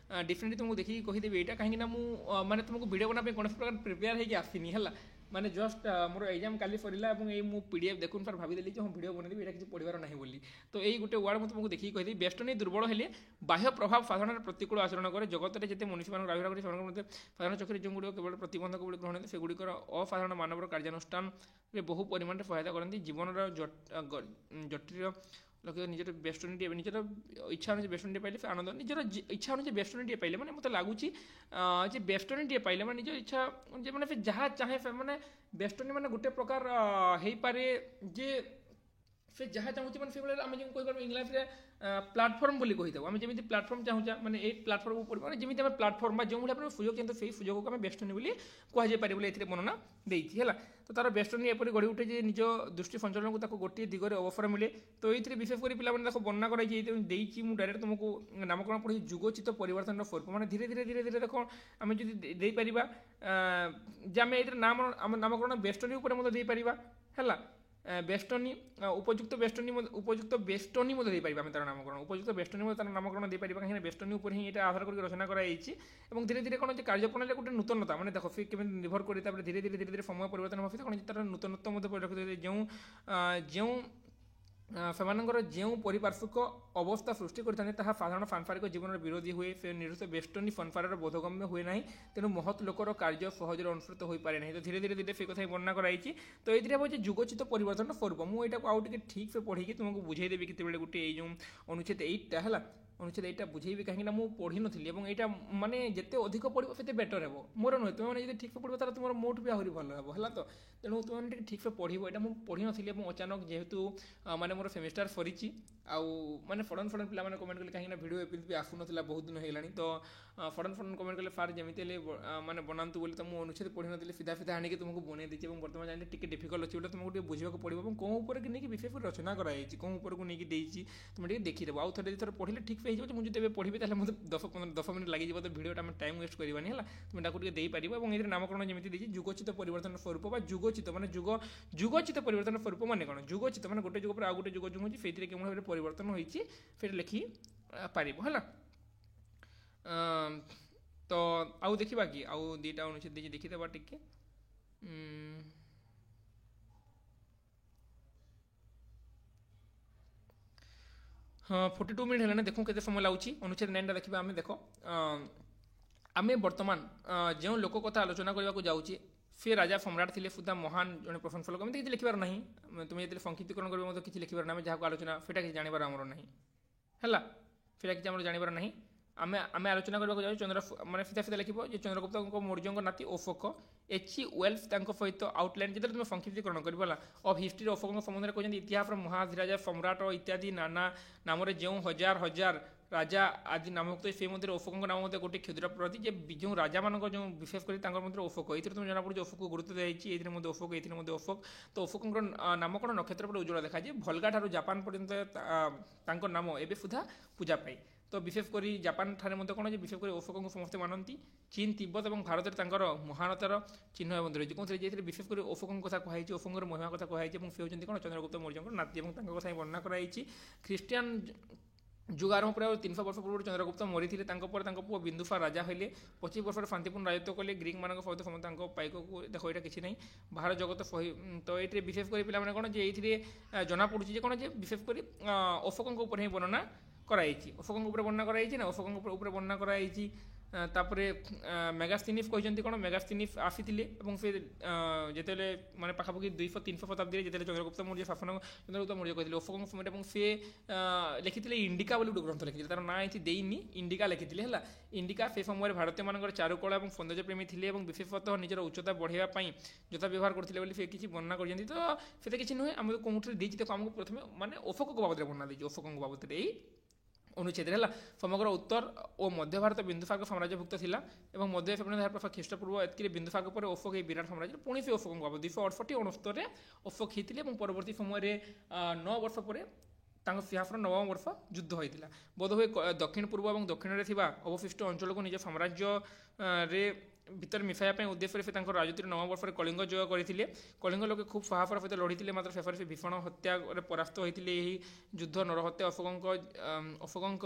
ଡିଫରେଣ୍ଟଲି ତୁମକୁ ଦେଖିକି କହିଦେବି ଏଇଟା, କାହିଁକିନା ମୁଁ ମାନେ ତୁମକୁ ଭିଡ଼ିଓ ବନାଇବା ପାଇଁ କୌଣସି ପ୍ରକାର ପ୍ରିପେୟାର ହେଇକି ଆସିନି ହେଲା, ମାନେ ଜଷ୍ଟ ମୋର ଏକ୍ଜାମ୍ କାଲି ସରିଲା ଏବଂ ଏଇ ମୁଁ PDF ଦେଖୁନି ସାର୍ ଭାବିଦେଲି ଯେ ହଁ ଭିଡ଼ିଓ ବନେଇଦେବି, ଏଇଟା କିଛି ପଢ଼ିବାର ନାହିଁ ବୋଲି। ତ ଏଇ ଗୋଟେ ୱାର୍ଡ଼ ମୁଁ ତୁମକୁ ଦେଖିକି କହିଦେବି। ବେଷ୍ଟନୀ ଦୁର୍ବଳ ହେଲେ ବାହ୍ୟ ପ୍ରଭାବ ସାଧାରଣରେ ପ୍ରତିକୂଳ ଆଚରଣ କରେ। ଜଗତରେ ଯେତେ ମନୁଷ୍ୟମାନଙ୍କୁ ଆବିର୍ଭାବ କରି ସେମାନଙ୍କ ମଧ୍ୟରେ ସାଧାରଣ ଚକ୍ଷୁରେ ଯେଉଁଗୁଡ଼ିକ କେବଳ ପ୍ରତିବନ୍ଧକ ଗୁଡ଼ିକ ଗ୍ରହଣ କରନ୍ତି ସେଗୁଡ଼ିକର ଅସାଧାରଣ ମାନବର କାର୍ଯ୍ୟାନୁଷ୍ଠାନରେ ବହୁ ପରିମାଣରେ ସହାୟତା କରନ୍ତି। ଜୀବନର ଜଟିଳ ଲକ୍ଷ୍ୟ ନିଜର ବେଷ୍ଟନୀଟିଏ ନିଜର ଇଚ୍ଛା ଅନୁଯାୟୀ ବେଷ୍ଟନୀଟିଏ ପାଇଲେ ସେ ଆନନ୍ଦ, ନିଜର ଇଚ୍ଛା ଅନୁଯାୟୀ ବେଷ୍ଟନୀଟିଏ ପାଇଲେ ମାନେ ମୋତେ ଲାଗୁଛି ଯେ ବେଷ୍ଟନୀଟିଏ ପାଇଲେ ମାନେ ନିଜ ଇଚ୍ଛା ଯେ ମାନେ ସେ ଯାହା ଚାହେଁ ମାନେ ବେଷ୍ଟନୀ ମାନେ ଗୋଟେ ପ୍ରକାର ହେଇପାରେ ଯେ ସେ ଯାହା ଚାହୁଁଛି ମାନେ ସେଇଭଳି ଆମେ ଯେମିତି କହିପାରିବା ଇଂଲିଶରେ ପ୍ଲାଟଫର୍ମ ବୋଲି କହିଥାଉ। ଆମେ ଯେମିତି ପ୍ଲାଟଫର୍ମ ଚାହୁଁଛେ ମାନେ ଏଇ ପ୍ଲାଟଫର୍ମ ଉପରେ ମାନେ ଯେମିତି ଆମେ ପ୍ଲାଟଫର୍ମ ବା ଯେଉଁଭଳି ଆମେ ସୁଯୋଗ ଚାହୁଁଛୁ ସେଇ ସୁଯୋଗକୁ ଆମେ ବେଷ୍ଟନୀ ବୋଲି କୁହାଯାଇପାରେ ବୋଲି ଏଥିରେ ବର୍ଣ୍ଣନା ଦେଇଛି ହେଲା। ତ ତାର ବେଷ୍ଟନୀ ଏପରି ଗଢ଼ି ଉଠେ ଯେ ନିଜ ଦୃଷ୍ଟି ସଞ୍ଚଳନକୁ ତାକୁ ଗୋଟିଏ ଦିଗରେ ଅବସର ମିଳେ। ତ ଏଇଥିରେ ବିଶେଷ କରି ପିଲାମାନେ ତାକୁ ବର୍ଣ୍ଣନା କରାଯାଇଛି, ଦେଇଛି ମୁଁ ଡାଇରେକ୍ଟ ତୁମକୁ ନାମକରଣ ପଢ଼ି ଯୁଗୋଚିତ ପରିବର୍ତ୍ତନର ସ୍ୱରୂପ ମାନେ ଧୀରେ ଧୀରେ ଧୀରେ ଧୀରେ ଦେଖ ଆମେ ଯଦି ଦେଇପାରିବା ଯେ ଆମେ ଏଇଥିରେ ନାମକରଣ ବେଷ୍ଟନୀ ଉପରେ ମଧ୍ୟ ଦେଇପାରିବା ହେଲା। ବେଷ୍ଟନୀ ଉପଯୁକ୍ତ ବେଷ୍ଟନୀ ମଧ୍ୟ ଦେଇପାରିବା ଆମେ ତାର ନାମକରଣ, ଉପଯୁକ୍ତ ବେଷ୍ଟନୀ ମଧ୍ୟ ତାର ନାମକରଣ ଦେଇପାରିବା, କାହିଁକିନା ବେଷ୍ଟନୀ ଉପରେ ହିଁ ଏଇଟା ଆଧାର କରିକି ରଚନା କରାଯାଇଛି। ଏବଂ ଧୀରେ ଧୀରେ କ'ଣ ଯେ କାର୍ଯ୍ୟପ୍ରଣାଳୀରେ ଗୋଟେ ନୂତନତା ମାନେ ଦେଖ ସେ କେମିତି ନିର୍ଭର କରି ତାପରେ ଧୀରେ ଧୀରେ ଧୀରେ ଧୀରେ ସମୟ ପରିବର୍ତ୍ତନ ହେବ କ'ଣ ତାର ନୂତନତ୍ୱ ମଧ୍ୟ ପରିଲକ୍ଷିତ ହୋଇଥାଏ। ଯେଉଁ ସେମାନଙ୍କର ଯେଉଁ ପରିପାର୍ଶ୍ୱିକ ଅବସ୍ଥା ସୃଷ୍ଟି କରିଥାନ୍ତି ତାହା ସାଧାରଣ ସାଂସାରିକ ଜୀବନର ବିରୋଧୀ ହୁଏ। ସେ ନିର୍ଦ୍ଦିଷ୍ଟ ବେଷ୍ଟନୀ ସଂସାରର ବୋଧଗମ୍ୟ ହୁଏ ନାହିଁ, ତେଣୁ ମହତ୍ ଲୋକର କାର୍ଯ୍ୟ ସହଜରେ ଅନୁସୃତ ହୋଇପାରେ ନାହିଁ। ତ ଧୀରେ ଧୀରେ ଧୀରେ ସେ କଥା ହିଁ ବର୍ଣ୍ଣନା କରାଯାଇଛି। ତ ଏଇଥିରେ ହେଉଛି ଯୁଗୋଚିତ ପରିବର୍ତ୍ତନ ସ୍ୱରୂପ। ମୁଁ ଏଇଟାକୁ ଆଉ ଟିକେ ଠିକ୍ ସେ ପଢ଼ିକି ତୁମକୁ ବୁଝେଇଦେବି କେତେବେଳେ ଗୋଟେ ଏଇ ଯେଉଁ ଅନୁଚ୍ଛେଦ 8ଟା ହେଲା, ଅନୁଚ୍ଛେଦ 8ଟା ବୁଝେଇବି, କାହିଁକିନା ମୁଁ ପଢ଼ିନଥିଲି ଏବଂ ଏଇଟା ମାନେ ଯେତେ ଅଧିକ ପଢ଼ିବ ସେତେ ବେଟର ହେବ, ମୋର ନୁହେଁ। ତୁମେମାନେ ଯଦି ଠିକ୍ସେ ପଢ଼ିବ ତାହେଲେ ତୁମର ମୋଠୁ ବି ଆହୁରି ଭଲ ହେବ ହେଲା। ତ ତେଣୁ ତୁମେମାନେ ଟିକେ ଠିକ୍ସେ ପଢ଼ିବ। ଏଇଟା ମୁଁ ପଢ଼ିନଥିଲି ଏବଂ ଅଚାନକ ଯେହେତୁ ମାନେ ମୋର ସେମିଷ୍ଟାର ସରିଛି ଆଉ ମାନେ ସଡ଼ନ୍ ପିଲାମାନେ କମେଣ୍ଟ କଲେ, କାହିଁକିନା ଭିଡ଼ିଓ ଏପିସୋଡ଼ ବି ଆସୁନଥିଲା ବହୁତ ଦିନ ହେଇଗଲାଣି। ତ ସଡ଼ନ୍ କମେଣ୍ଟ କଲେ ସାର୍ ଯେମିତି ହେଲେ ମାନେ ବନାନ୍ତୁ ବୋଲି। ତ ମୁଁ ଅନୁଚ୍ଛେଦ ପଢ଼ିନଥିଲି, ସିଧା ଆଣିକି ତୁମକୁ ବନେଇ ଦେଇଛି ଏବଂ ବର୍ତ୍ତମାନ ଜାଣିଲେ ଟିକେ ଡିଫିକଲ୍ଟ ଅଛି ବୋଲି ତୁମକୁ ଟିକେ ବୁଝିବାକୁ ପଡ଼ିବ ଏବଂ କେଉଁ ଉପରେ ନେଇକି ବିଶେଷ କରି ରଚନା କରାଯାଇଛି, କେଉଁ ଉପରକୁ ନେଇକି ଦେଇଛି ତୁମେ ଟିକେ ଦେଖିଦେବ। ଆଉ ଥରେ ଦୁଇଥର ପଢ଼ିଲେ ଠିକ୍ ସେ ହେଇଯିବ। ମୁଁ ଯଦି ଏବେ ପଢ଼ିବି ତାହେଲେ ମୋତେ 10 ମିନିଟ୍ ଲାଗିଯିବ, ତ ଭିଡ଼ିଓଟା ଆମେ ଟାଇମ୍ ୱେଷ୍ଟ କରିବାନି ହେଲା। ତୁମେ ତାକୁ ଟିକେ ଦେଇପାରିବ ଏବଂ ଏଥିରେ ନାମକରଣ ଯେମିତି ଦେଇଛି ଯୁଗୋଚିତ ପରିବର୍ତ୍ତନ ସ୍ୱରୂପ ବା ଯୁଗୋଚିତ ମାନେ ଯୁଗୋଚିତ ପରିବର୍ତ୍ତନ ସ୍ୱରୂପ ମାନେ କ'ଣ, ଯୁଗୋଚିତ ମାନେ ଗୋଟେ ଯୁଗ ପରେ ଆଉ ଗୋଟେ ଯୁଗ ଯେଉଁ ହେଉଛି ସେଇଥିରେ କେଉଁ ଭାବରେ ପରିବର୍ତ୍ତନ ହୋଇଛି ସେଇଟା ଲେଖି ପାରିବ ହେଲା। ତ ଆଉ ଦେଖିବା କି ଆଉ ଦୁଇଟା ଅନୁଚ୍ଛେଦ ଦେଇଛି ଦେଖିଦେବା ଟିକେ। ହଁ 42 ମିନିଟ୍ ହେଲାଣି, ଦେଖୁ କେତେ ସମୟ ଲାଗୁଛି। ଅନୁଚ୍ଛେଦ 9ଟା ଦେଖିବା ଆମେ। ଦେଖ ଆମେ ବର୍ତ୍ତମାନ ଯେଉଁ ଲୋକ କଥା ଆଲୋଚନା କରିବାକୁ ଯାଉଛି ସେ ରାଜା ସମ୍ରାଟ ଥିଲେ ସୁଦ୍ଧା ମହାନ ଜଣେ ପ୍ରଶଂସକ ଲୋକ, ଏମିତି କିଛି ଲେଖିବାର ନାହିଁ। ତୁମେ ଯେତେବେଳେ ସଂକ୍ଷିପ୍ତୀକରଣ କରିବ ମଧ୍ୟ କିଛି ଲେଖିବାର ନାହିଁ। ଆମେ ଯାହାକୁ ଆଲୋଚନା ସେଇଟା କିଛି ଜାଣିବାର ଆମର ନାହିଁ ହେଲା, ସେଇଟା କିଛି ଆମର ଜାଣିବାର ନାହିଁ। ଆମେ ଆଲୋଚନା କରିବାକୁ ଯାଉଛୁ ମାନେ ସିଧା ଲେଖିବ ଯେ ଚନ୍ଦ୍ରଗୁପ୍ତଙ୍କ ମୌର୍ଯ୍ୟଙ୍କ ନାତି ଅଶୋକ H.G. ୱେଲ୍ସ ତାଙ୍କ ସହିତ ଆଉଟଲାଇନ୍ ଯେତେବେଳେ ତୁମେ ସଂକ୍ଷିପ୍ତୀକରଣ କରିବ ହେଲା ଅଫ୍ ହିଷ୍ଟ୍ରି ଅଶୋକଙ୍କ ସମ୍ବନ୍ଧରେ କହିଛନ୍ତି ଇତିହାସର ମହାଧିରାଜା ସମ୍ରାଟ ଇତ୍ୟାଦି ନାନା ନାମରେ ଯେଉଁ ହଜାର ରାଜା ଆଦି ନାମଭୁକ୍ତ ସେ ମଧ୍ୟରେ ଅଶୋକଙ୍କ ନାମ ମଧ୍ୟ ଗୋଟିଏ କ୍ଷୁଦ୍ର ପ୍ରତି ଯେ ଯେଉଁ ରାଜାମାନଙ୍କ ଯେଉଁ ବିଶେଷ କରି ତାଙ୍କର ମଧ୍ୟରେ ଅଶୋକ, ଏଥିରେ ତୁମେ ଜଣାପଡ଼ୁଛି ଅଶୋକକୁ ଗୁରୁତ୍ୱ ଦିଆଯାଇଛି। ଏଥିରେ ମଧ୍ୟ ଅଶୋକ, ଏଥିରେ ମଧ୍ୟ ଅଶୋକ। ତ ଅଶୋକଙ୍କର ନାମକରଣ ନକ୍ଷତ୍ର ପରେ ଉଜ୍ଜ୍ୱଳ ଦେଖାଯାଏ। ଭଲଗା ଠାରୁ ଜାପାନ ପର୍ଯ୍ୟନ୍ତ ତାଙ୍କ ନାମ ଏବେ ସୁଦ୍ଧା ପୂଜା ପାଏ। ତ ବିଶେଷ କରି ଜାପାନ ଠାରେ ମଧ୍ୟ କ'ଣ ଯେ ବିଶେଷ କରି ଅଶୋକଙ୍କୁ ସମସ୍ତେ ମାନନ୍ତି। ଚୀନ ତିବ୍ବତ ଏବଂ ଭାରତରେ ତାଙ୍କର ମହାନତାର ଚିହ୍ନ ମଧ୍ୟ ରହିଛି। ଯେଉଁଥିରେ ଯେଉଁଥିରେ ବିଶେଷ କରି ଅଶୋକଙ୍କ କଥା କୁହାଯାଇଛି, ଅଶୋକଙ୍କର ମହିମା କଥା କୁହାଯାଇଛି ଏବଂ ସେ ହେଉଛନ୍ତି କ'ଣ ଚନ୍ଦ୍ରଗୁପ୍ତ ମୌର୍ଯ୍ୟଙ୍କର ନାତି ଏବଂ ତାଙ୍କ କଥା ହିଁ ବର୍ଣ୍ଣନା କରାଯାଇଛି। ଖ୍ରୀଷ୍ଟିଆନ ଯୁଗ ଆରମ୍ଭ ପରେ 300 ବର୍ଷ ପୂର୍ବରୁ ଚନ୍ଦ୍ରଗୁପ୍ତ ମରିଥିଲେ। ତାଙ୍କ ପରେ ତାଙ୍କ ପୁଅ ବିନ୍ଦୁସାର ରାଜା ହେଲେ। 25 ବର୍ଷର ଶାନ୍ତିପୂର୍ଣ୍ଣ ରାଜତ୍ୱ କଲେ। ଗ୍ରୀକମାନଙ୍କ ସହିତ ସମସ୍ତେ ତାଙ୍କ ପାଇକକୁ ଦେଖ ଏଇଟା କିଛି ନାହିଁ ବାହାର ଜଗତ ତ ଏଇଥିରେ ବିଶେଷ କରି ପିଲାମାନେ କ'ଣ ଯେ ଏଇଥିରେ ଜଣାପଡ଼ୁଛି ଯେ କ'ଣ ଯେ ବିଶେଷ କରି ଅଶୋକଙ୍କ ଉପରେ ହିଁ ବର୍ଣ୍ଣନା କରାଯାଇଛି। ଅଶୋକଙ୍କ ଉପରେ ବର୍ଣ୍ଣନା କରାଯାଇଛି ନା ଅଶୋକଙ୍କ ଉପରେ ବର୍ଣ୍ଣନା କରାଯାଇଛି। ତାପରେ ମେଗାସ୍ଥିନିସ୍ କହିଛନ୍ତି କ'ଣ ମେଗାସ୍ଥିନିସ୍ ଆସିଥିଲେ ଏବଂ ସେ ଯେତେବେଳେ ମାନେ ପାଖାପାଖି 200-300 ଶତାବ୍ଦୀରେ ଯେତେବେଳେ ଚନ୍ଦ୍ରଗୁପ୍ତ ମୌର୍ଯ୍ୟ ଶାସନ ଚନ୍ଦ୍ରଗୁପ୍ତ ମୌର୍ଯ୍ୟ କହିଥିଲେ ଅଶୋକଙ୍କ ସମୟରେ ଏବଂ ସେ ଲେଖିଥିଲେ ଇଣ୍ଡିକା ବୋଲି ଗୋଟେ ଗ୍ରନ୍ଥ ଲେଖିଥିଲେ। ତାର ନାଁ ଏଠି ଦେଇନି, ଇଣ୍ଡିକା ଲେଖିଥିଲେ ହେଲା। ଇଣ୍ଡିକା ସେ ସମୟରେ ଭାରତୀୟମାନଙ୍କର ଚାରୁକଳା ଏବଂ ସୌନ୍ଦର୍ଯ୍ୟପ୍ରେମୀ ଥିଲେ ଏବଂ ବିଶେଷତଃ ନିଜର ଉଚ୍ଚତା ବଢ଼ାଇବା ପାଇଁ ଯଥା ବ୍ୟବହାର କରୁଥିଲେ ବୋଲି ସେ କିଛି ବର୍ଣ୍ଣନା କରିଛନ୍ତି। ତ ସେଟା କିଛି ନୁହେଁ, ଆମକୁ କେଉଁଥିରେ ଦେଇଛି ଦେଖ ଆମକୁ ପ୍ରଥମେ ମାନେ ଅଶୋକଙ୍କ ବାବଦରେ ବର୍ଣ୍ଣନା ଦେଇଛି। ଅଶୋକଙ୍କ ବାବଦରେ ଏଇ ଅନୁଚ୍ଛେଦରେ ହେଲା ସମଗ୍ର ଉତ୍ତର ଓ ମଧ୍ୟ ଭାରତ ବିନ୍ଦୁସାଗର ସାମ୍ରାଜ୍ୟଭୁକ୍ତ ଥିଲା ଏବଂ ମଧ୍ୟ ଖ୍ରୀଷ୍ଟପୂର୍ବ ଏତିକିରେ ବିନ୍ଦୁସାଗର ପରେ ଅଶୋକ ଏହି ବିରାଟ ସାମ୍ରାଜ୍ୟରେ ପୁଣି ସେ ଅଶୋକଙ୍କ ବାବଦ 268-69ରେ ଅଶୋକ ହେଇଥିଲେ ଏବଂ ପରବର୍ତ୍ତୀ ସମୟରେ 9 ବର୍ଷ ପରେ ତାଙ୍କ ସିଂହାସନ 9ମ ବର୍ଷ ଯୁଦ୍ଧ ହୋଇଥିଲା। ବୋଧହୁଏ ଦକ୍ଷିଣ ପୂର୍ବ ଏବଂ ଦକ୍ଷିଣରେ ଥିବା ଅବଶିଷ୍ଟ ଅଞ୍ଚଳକୁ ନିଜ ସାମ୍ରାଜ୍ୟରେ ଭିତରେ ମିଶାଇବା ପାଇଁ ଉଦ୍ଦେଶ୍ୟରେ ସେ ତାଙ୍କର ରାଜୁତିର 9 ବର୍ଷରେ କଳିଙ୍ଗ ଜୟ କରିଥିଲେ। କଳିଙ୍ଗ ଲୋକେ ଖୁବ୍ ସାହସର ସହିତ ଲଢ଼ିଥିଲେ, ମାତ୍ର ଶେଷରେ ସେ ଭୀଷଣ ହତ୍ୟାରେ ପରାସ୍ତ ହୋଇଥିଲେ। ଏହି ଯୁଦ୍ଧ ନରହତ୍ୟା ଅଶୋକଙ୍କ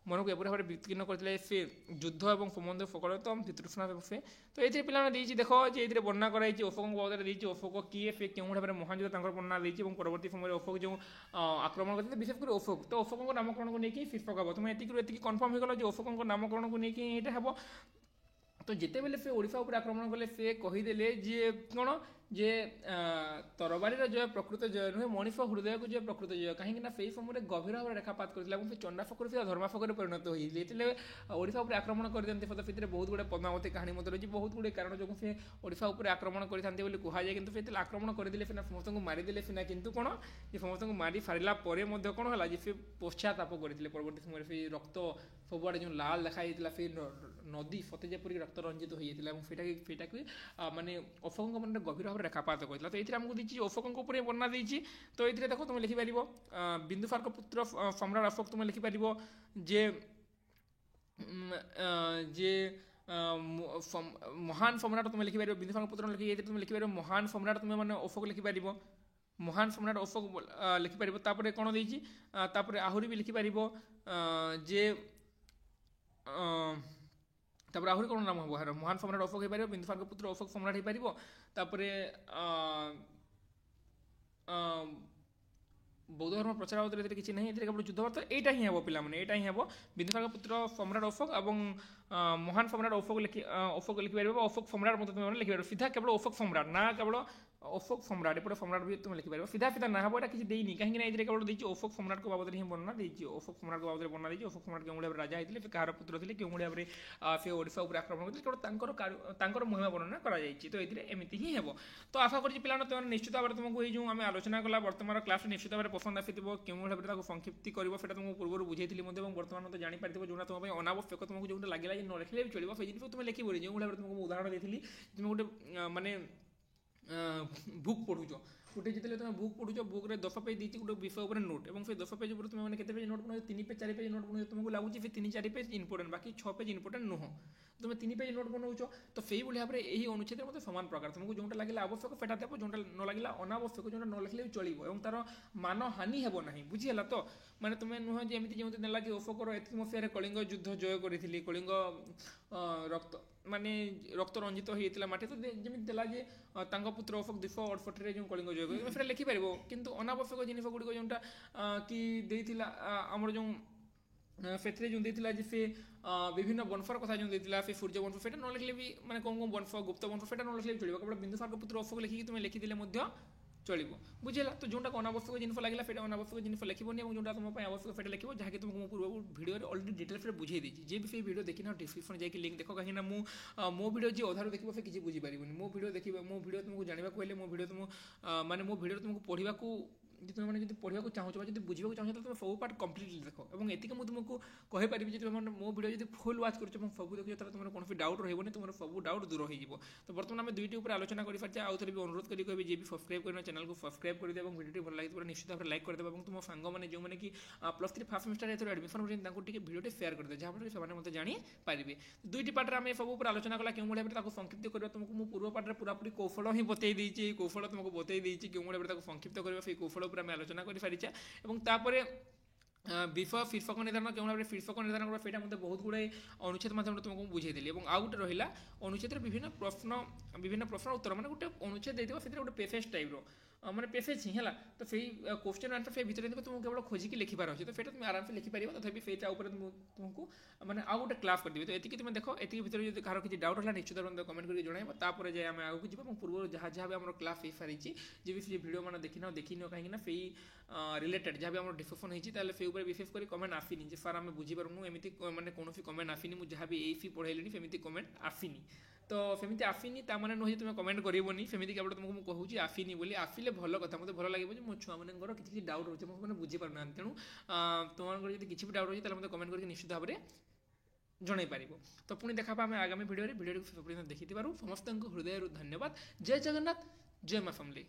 ମନକୁ ଏପରି ଭାବରେ ବିକୀର୍ଣ୍ଣ କରିଥିଲେ ସେ ଯୁଦ୍ଧ ଏବଂ ସମ୍ବନ୍ଧ ଫକଳତ ବିତୃଷ୍ଣା ସେ। ତ ଏଥିରେ ପିଲାମାନେ ଦେଇଛି ଦେଖ ଯେ ଏଥିରେ ବର୍ଣ୍ଣନା କରାଯାଇଛି ଅଶୋକଙ୍କ ବାବଦରେ ଦେଇଛି ଅଶୋକ କିଏ, ସେ କେଉଁ ଭାବରେ ମହାନ ଯୁଦ୍ଧ ତାଙ୍କର ବର୍ଣ୍ଣନା ଦେଇଛି ଏବଂ ପରବର୍ତ୍ତୀ ସମୟରେ ଅଶୋକ ଯେଉଁ ଆକ୍ରମଣ କରିଥିଲେ ବିଶେଷ କରି ଅଶୋକ, ତ ଅଶୋକଙ୍କ ନାମକରଣକୁ ନେଇକି ଶୀର୍ଷକ ହେବ। ତୁମେ ଏତିକି କନଫର୍ମ ହୋଇଗଲ ଯେ ଅଶୋକଙ୍କ ନାମକରଣକୁ ନେଇକି ଏଇଟା ହେବ। ତ ଯେତେବେଳେ ସେ ଓଡ଼ିଶା ଉପରେ ଆକ୍ରମଣ କଲେ ସେ କହିଦେଲେ ଯେ କ'ଣ ଯେ ତରବାରୀର ଜୟ ପ୍ରକୃତ ଜୟ ନୁହେଁ, ମଣିଷ ହୃଦୟକୁ ଜୟ ପ୍ରକୃତ ଜୟ। କାହିଁକିନା ସେହି ସମୟରେ ଗଭୀର ଭାବରେ ରେଖାପାତ କରିଥିଲା ଏବଂ ସେ ଚଣ୍ଡାଶୋକରୁ ସେ ଧର୍ମାଶୋକରେ ପରିଣତ ହୋଇଥିଲେ। ଯେତେବେଳେ ଓଡ଼ିଶା ଉପରେ ଆକ୍ରମଣ କରିଥାନ୍ତି ସେଥିରେ ବହୁତ ଗୁଡ଼ିଏ ପଦ୍ମାବତୀ କାହାଣୀ ମଧ୍ୟ ରହିଛି, ବହୁତ ଗୁଡ଼ିଏ କାରଣ ଯୋଗୁଁ ସେ ଓଡ଼ିଶା ଉପରେ ଆକ୍ରମଣ କରିଥାନ୍ତି ବୋଲି କୁହାଯାଏ। କିନ୍ତୁ ସେ ଯେତେବେଳେ ଆକ୍ରମଣ କରିଦେଲେ ସିନା, ସମସ୍ତଙ୍କୁ ମାରିଦେଲେ ସିନା, କିନ୍ତୁ କ'ଣ ଯେ ସମସ୍ତଙ୍କୁ ମାରି ସାରିଲା ପରେ ମଧ୍ୟ କ'ଣ ହେଲା ଯେ ସେ ପଶ୍ଚାତାପ କରିଥିଲେ। ପରବର୍ତ୍ତୀ ସମୟରେ ସେ ରକ୍ତ ସବୁଆଡ଼େ ଯେଉଁ ଲାଲ ଦେଖାଯାଇଥିଲା, ସେ ନଦୀ ସତେ ଯେପରିକି ରକ୍ତ ରଞ୍ଜିତ ହୋଇଯାଇଥିଲା ଏବଂ ସେଇଟାକୁ ମାନେ ଅଶୋକଙ୍କ ମନରେ ଗଭୀର ଭାବରେ ରେଖାପାତ କରିଥିଲା। ତ ଏଥିରେ ଆମକୁ ଦେଇଛି ଅଶୋକଙ୍କ ଉପରେ ବର୍ଣ୍ଣନା ଦେଇଛି। ତ ଏଥିରେ ଦେଖ ତୁମେ ଲେଖିପାରିବ ବିନ୍ଦୁସାରଙ୍କ ପୁତ୍ର ସମ୍ରାଟ ଅଶୋକ, ତୁମେ ଲେଖିପାରିବ ଯେ ମହାନ ସମ୍ରାଟ, ତୁମେ ଲେଖିପାରିବ ବିନ୍ଦୁସାରଙ୍କ ପୁତ୍ର ଲେଖି ଏଥିରେ ତୁମେ ଲେଖିପାରିବ ମହାନ ସମ୍ରାଟ, ତୁମେ ମାନେ ଅଶୋକ ଲେଖିପାରିବ, ମହାନ ସମ୍ରାଟ ଅଶୋକ ଲେଖିପାରିବ। ତାପରେ କ'ଣ ଦେଇଛି, ତାପରେ ଆହୁରି ବି ଲେଖିପାରିବ ଯେ ତାପରେ ଆହୁରି କ'ଣ ନାମ ହେବ ଏହାର, ମହାନ ସମ୍ରାଟ ଅଶୋକ ହେଇପାରିବ, ବିନ୍ଦୁସାରଙ୍କ ପୁତ୍ର ଅଶୋକ ସମ୍ରାଟ ହେଇପାରିବ। ତାପରେ ବୌଦ୍ଧ ଧର୍ମ ପ୍ରଚାର ବାବଦରେ ଏଥିରେ କିଛି ନାହିଁ, ଏଥିରେ କେବଳ ଯୁଦ୍ଧବାର୍ତ୍ତା ଏଇଟା ହିଁ ହେବ ପିଲାମାନେ, ଏଇଟା ହିଁ ହେବ। ବିନ୍ଦୁସାରଙ୍କ ପୁତ୍ର ସମ୍ରାଟ ଅଶୋକ ଏବଂ ମହାନ ସମ୍ରାଟ ଅଶୋକ ଲେଖିପାରିବ ବା ଅଶୋକ ସମ୍ରାଟ ମଧ୍ୟ ତୁମେ ଲେଖିପାରିବ। ସିଧା କେବଳ ଅଶୋକ ସମ୍ରାଟ, ନା କେବଳ ଅଶୋକ ସମ୍ରାଟ, ଏପଟେ ସମ୍ରାଟ ବି ତୁମେ ଲେଖିପାରିବ। ସିଧା ନା ହେବ, ଏଇଟା କିଛି ଦେଇନି, କାହିଁକି ନା ଏଥିରେ କେବଳ ଦେଇଛି ଅଶୋକ ସମ୍ରାଟଙ୍କ ବାବଦରେ ହିଁ ବର୍ଣ୍ଣନା ଦେଇଛି। ଅଶୋକ ସମ୍ରାଟଙ୍କ ବାବଦରେ ବର୍ଣ୍ଣନା ଦେଇଛି, ଅଶୋକ ସମ୍ରାଟ କେଉଁ ଭାବରେ ରାଜା ହେଇଥିଲେ, ସେ କାହାର ପୁତ୍ର ଥିଲେ, କେଉଁ ଭାବରେ ସେ ଓଡ଼ିଶା ଉପରେ ଆକ୍ରମଣ କରିଥିଲେ, କେବଳ ତାଙ୍କର ମହିମା ବର୍ଣ୍ଣନା କରାଯାଇଛି। ତ ଏଥିରେ ଏମିତି ହିଁ ହେବ। ତ ଆଶା କରୁଛି ପିଲାମାନେ ତୁମେ ନିଶ୍ଚିତ ଭାବରେ ତୁମକୁ ଏଇ ଯେଉଁ ଆମେ ଆଲୋଚନା କଲା ବର୍ତ୍ତମାନ କ୍ଲାସ୍ରେ ନିଶ୍ଚିତ ଭାବରେ ପସନ୍ଦ ଆସିଥିବ। କେଉଁ ଭାବରେ ତାକୁ ସଂକ୍ଷିପ୍ତି କରିବ ସେଇଟା ତୁମକୁ ପୂର୍ବରୁ ବୁଝେଇଥିଲି ମଧ୍ୟ ଏବଂ ବର୍ତ୍ତମାନ ମୋତେ ଜାଣିପାରିଥିବ ଯେଉଁଟା ତୁମ ପାଇଁ ଅନାବଶ୍ୟକ, ତୁମକୁ ଯେଉଁଟା ଲାଗିଲା ଯେ ନ ଲେଖିଲେ ବି ଚଳିବ ସେଇ ଜିନିଷ ତୁମେ ଲେଖିବନି। ଯେଉଁ ଭାବରେ ତୁମକୁ ଉଦାହରଣ ଦେଇଥିଲି, ତୁମେ ଗୋଟେ ମାନେ ବୁକ୍ ପଢ଼ୁଛ, ଗୋଟେ ଯେତେବେଳେ ତୁମେ ବୁକ୍ ପଢ଼ୁଛ, ବୁକ୍ରେ 10 ପେଜ୍ ଦେଇଛି ଗୋଟେ ବିଷୟ ଉପରେ ନୋଟ୍ ଏବଂ ସେ 10 ପେଜ୍ ଉପରେ ତୁମେ ମାନେ କେତେ ପେଜ୍ ନୋଟ୍ ବନାଉଛ, 3 ପେଜ୍ 4 ପେଜ୍ ନୋଟ୍ ବନାଉଛ, ତୁମକୁ ଲାଗୁଛି ସେ 3-4 ପେଜ୍ ଇମ୍ପୋର୍ଟାଣ୍ଟ, ବାକି 6 ପେଜ୍ ଇମ୍ପୋର୍ଟାଣ୍ଟ ନୁହଁ, ତୁମେ 3 ପେଜ୍ ନୋଟ୍ ବନାଉଛ। ତ ସେଇଭଳି ଭାବରେ ଏହି ଅନୁଚ୍ଛେଦରେ ମୋତେ ସମାନ ପ୍ରକାର ତୁମକୁ ଯେଉଁଟା ଲାଗିଲା ଆବଶ୍ୟକ ସେଇଟା ଦେବ, ଯେଉଁଟା ନ ଲାଗିଲା ଅନାବଶ୍ୟକ, ଯେଉଁଟା ନ ଲେଖିଲେ ବି ଚଳିବ ଏବଂ ତାର ମାନ ହାନି ହେବ ନାହିଁ। ବୁଝିହେଲା ତ? ମାନେ ତୁମେ ନୁହଁ ଯେ ଏମିତି ଯେମିତି ନେଲା ଯେ ଅଶୋକର ଏତିକି ମସିହାରେ କଳିଙ୍ଗ ଯୁଦ୍ଧ ଜୟ କରିଥିଲି, କଳିଙ୍ଗ ରକ୍ତ ରଞ୍ଜିତ ହୋଇଯାଇଥିଲା ମାଟି, ତ ଯେମିତି ଦେଲା ଯେ ତାଙ୍କ ପୁତ୍ର ଅଶୋକ 268ରେ ଯେଉଁ କଳିଙ୍ଗ ଜୟ କରିଥିଲେ ସେଇଟା ଲେଖିପାରିବ। କିନ୍ତୁ ଅନାବଶ୍ୟକ ଜିନିଷ ଗୁଡ଼ିକ ଯେଉଁଟା କି ଦେଇଥିଲା ଆମର ଯେଉଁ ସେଥିରେ ଯେଉଁ ଦେଇଥିଲା ଯେ ସେ ବିଭିନ୍ନ ବଂଶର କଥା ଯେଉଁ ଦେଇଥିଲା, ସେ ସୂର୍ଯ୍ୟ ବଂଶ, ସେଇଟା ନ ଲେଖିଲେ ବି ମାନେ କେଉଁ ବଂଶ, ଗୁପ୍ତ ବଂଶ, ସେଇଟା ନ ଲେଖିଲେ ବି ଚଳିବ। କେବଳ ବିନ୍ଦୁସାରଙ୍କ ପୁତ୍ର ଅଶୋକ ଲେଖିକି ତୁମେ ଲେଖିଦେଲେ ମଧ୍ୟ ଚଳିବ। ବୁଝିଲା? ତ ଯେଉଁଟାକୁ ଅନାବଶ୍ୟକ ଜିନିଷ ଲାଗିଲା ସେଇଟା ଅନାବଶ୍ୟକ ଜିନିଷ ଲେଖିବନି ଏବଂ ଯେଉଁଟା ତୁମ ପାଇଁ ଆବଶ୍ୟକ ସେଇଟା ଲେଖିବ, ଯାହାକି ତୁମକୁ ମୁଁ ପୂର୍ବ ଭିଡ଼ିଓରେ ଅଲରେଡ଼ି ଡିଟେଲ୍ସରେ ବୁଝେଇ ଦେଇଛି। ଯିଏ ବି ସେଇ ଭିଡ଼ିଓ ଦେଖିନା ଡିସ୍କ୍ରିପ୍ସନ୍ ଯାଇକି ଲିଙ୍କ୍ ଦେଖ, କାହିଁକିନା ମୋ ଭିଡ଼ିଓ ଯିଏ ଅଧାରୁ ଦେଖିବ ସେ କିଛି ବୁଝିପାରିବନି। ମୋ ଭିଡ଼ିଓ ତୁମକୁ ଜାଣିବାକୁ ହେଲେ ମୋ ଭିଡ଼ିଓ ମୋ ଭିଡ଼ିଓରେ ତୁମକୁ ପଢ଼ିବାକୁ ତୁମେ ଯଦି ପଢ଼ିବାକୁ ଚାହୁଁଛ ବା ଯଦି ବୁଝିବାକୁ ଚାହୁଁଛ ତାହେଲେ ତୁମେ ସବୁ ପାର୍ଟ କମ୍ପ୍ଲିଟଲି ଦେଖ ଏବଂ ଏତିକି ମୁଁ ତୁମକୁ କହିପାରିବି ଯେ ତୁମେ ମୋ ଭିଡ଼ିଓ ଯଦି ଫୁଲ୍ ୱାଚ୍ କରୁଛ ଏବଂ ସବୁ ଦେଖୁଛ ତାହେଲେ ତୁମର କୌଣସି ଡାଉଟ୍ ରହିବନି, ତୁମର ସବୁ ଡାଉଟ୍ ଦୂର ହୋଇଯିବ। ତ ବର୍ତ୍ତମାନ ଆମେ ଦୁଇଟି ଉପରେ ଆଲୋଚନା କରିସାରିଛେ। ଆଉ ଥରେ ବି ଅନୁରୋଧ କରି କହିବି ଯିଏ ବି ସବସ୍କ୍ରାଇବ୍ କରିନ ଚ୍ୟାନେଲକୁ ସବସ୍କ୍ରାଇବ୍ କରିଦେବ ଏବଂ ଭିଡ଼ିଓଟି ଭଲ ଲାଗିଥିବ ନିଶ୍ଚିତ ଭାବରେ ଲାଇକ୍ କରିଦେବ ଏବଂ ତୁମ ସାଙ୍ଗମାନେ ଯେଉଁମାନେ କି +3 ଫାର୍ଷ୍ଟ ସେମିଷ୍ଟାର ଏଥିରେ ଆଡ଼ମିସନ୍ କରିଛନ୍ତି ତାଙ୍କୁ ଟିକେ ଭିଡ଼ିଓଟି ସେୟାର କରିଦେବେ, ଯାହାଫଳରେ ସେମାନେ ମୋତେ ଜାଣିପାରିବେ। ଦୁଇଟି ପାର୍ଟରେ ଆମେ ସବୁ ଉପରେ ଆଲୋଚନା କଲା, କେଉଁ ଭାବରେ ତାକୁ ସଂକ୍ଷିପ୍ତ କରିବା। ତୁମକୁ ମୁଁ ପୂର୍ବ ପାର୍ଟରେ ପୁରାପୁରି କୌଶଳ ହିଁ ବତେଇ ଦେଇଛି, ଏହି କୌଶଳ ତୁମକୁ ବତେଇ ଦେଇଛି କେଉଁ ଭାବରେ ତାକୁ ସଂକ୍ଷିପ୍ତ କରିବା, ସେଇ କୌଶଳ ଉପରେ ଆମେ ଆଲୋଚନା କରିସାରିଛେ ଏବଂ ତାପରେ ବିଷୟ ଶୀର୍ଷକ ନିର୍ଦ୍ଧାରଣ, କେଉଁ ଭାବରେ ଶୀର୍ଷକ ନିର୍ଦ୍ଧାରଣ କରିବା ସେଇଟା ମୋତେ ବହୁତ ଗୁଡ଼ାଏ ଅନୁଚ୍ଛେଦ ମାଧ୍ୟମରେ ତୁମକୁ ବୁଝେଇଦେଲି। ଏବଂ ଆଉ ଗୋଟେ ରହିଲା ଅନୁଚ୍ଛେଦରେ ବିଭିନ୍ନ ପ୍ରଶ୍ନ ଉତ୍ତର, ମାନେ ଗୋଟେ ଅନୁଚ୍ଛେଦ ଦେଇଥିବ ସେଥିରେ ଗୋଟେ ପେସେଜ୍ ଟାଇପ୍ର ମାନେ ପେସେଜ୍ ହିଁ ହେଲା, ତ ସେଇ କ୍ୱେଶ୍ଚନ୍ ଆନ୍ସର୍ ସେଇ ଭିତରେ ଥିବ, ତୁମକୁ କେବଳ ଖୋଜିକି ଲେଖିବାର ଅଛି। ତ ସେଇଟା ତୁମେ ଆରାମସେ ଲେଖିପାରିବ। ତଥାପି ସେଇଟା ଉପରେ ତୁମକୁ ମାନେ ଆଉ ଗୋଟେ କ୍ଲାସ୍ କରିଦେବି। ତ ଏତିକି ତୁମେ ଦେଖ, ଏତିକି ଭିତରେ ଯଦି କାହାର କିଛି ଡାଉଟ୍ ହେଲା ନିଶ୍ଚିତ ଭାବରେ କମେଣ୍ଟ କରିକି ଜଣାଇବ, ତାପରେ ଯାଇ ଆମେ ଆଗକୁ ଯିବା। ଏବଂ ପୂର୍ବରୁ ଯାହା ବି ଆମର କ୍ଲାସ୍ ହେଇସାରିଛି, ଯେ ବି ସେ ଭିଡ଼ିଓ ମାନେ ଦେଖିନିଅ, କାହିଁକିନା ସେଇ ରିଲେଟେଡ୍ ଯାହା ବି ଆମର ଡିସ୍କସନ୍ ହେଇଛି ତାହେଲେ ସେଇ ଉପରେ ବିଶେଷ କରି କମେଣ୍ଟ ଆସିନି ଯେ ସାର୍ ଆମେ ବୁଝିପାରୁନୁ, ଏମିତି ମାନେ କୌଣସି କମେଣ୍ଟ ଆସିନି। ମୁଁ ଯାହା ବି ଏଇସି ପଢ଼େଇଲିଣି ସେମିତି କମେଣ୍ଟ ଆସିନି। ତ ସେମିତି ଆସିନି ତା ମାନେ ନୁହେଁ ଯେ ତୁମେ କମେଣ୍ଟ କରିବନି, ସେମିତି କେବଳ ତୁମକୁ ମୁଁ କହୁଛି ଆସିନି ବୋଲି। ଆସିଲେ ଭଲ କଥା, ମୋତେ ଭଲ ଲାଗିବ ଯେ ମୋ ଛୁଆମାନଙ୍କର କିଛି ଡାଉଟ୍ ରହୁଛି, ସେମାନେ ବୁଝିପାରୁନାହାନ୍ତି। ତେଣୁ ତୁମମାନଙ୍କର ଯଦି କିଛି ବି ଡାଉଟ୍ ରହୁଛି ତାହେଲେ ମୋତେ କମେଣ୍ଟ କରିକି ନିଶ୍ଚିତ ଭାବରେ ଜଣାଇ ପାରିବ। ତ ପୁଣି ଦେଖାବା ଆମେ ଆଗାମୀ ଭିଡ଼ିଓରେ ଦେଖିଥିବାରୁ ସମସ୍ତଙ୍କୁ ହୃଦୟରୁ ଧନ୍ୟବାଦ। ଜୟ ଜଗନ୍ନାଥ, ଜୟ ମା ସମଲେଇ।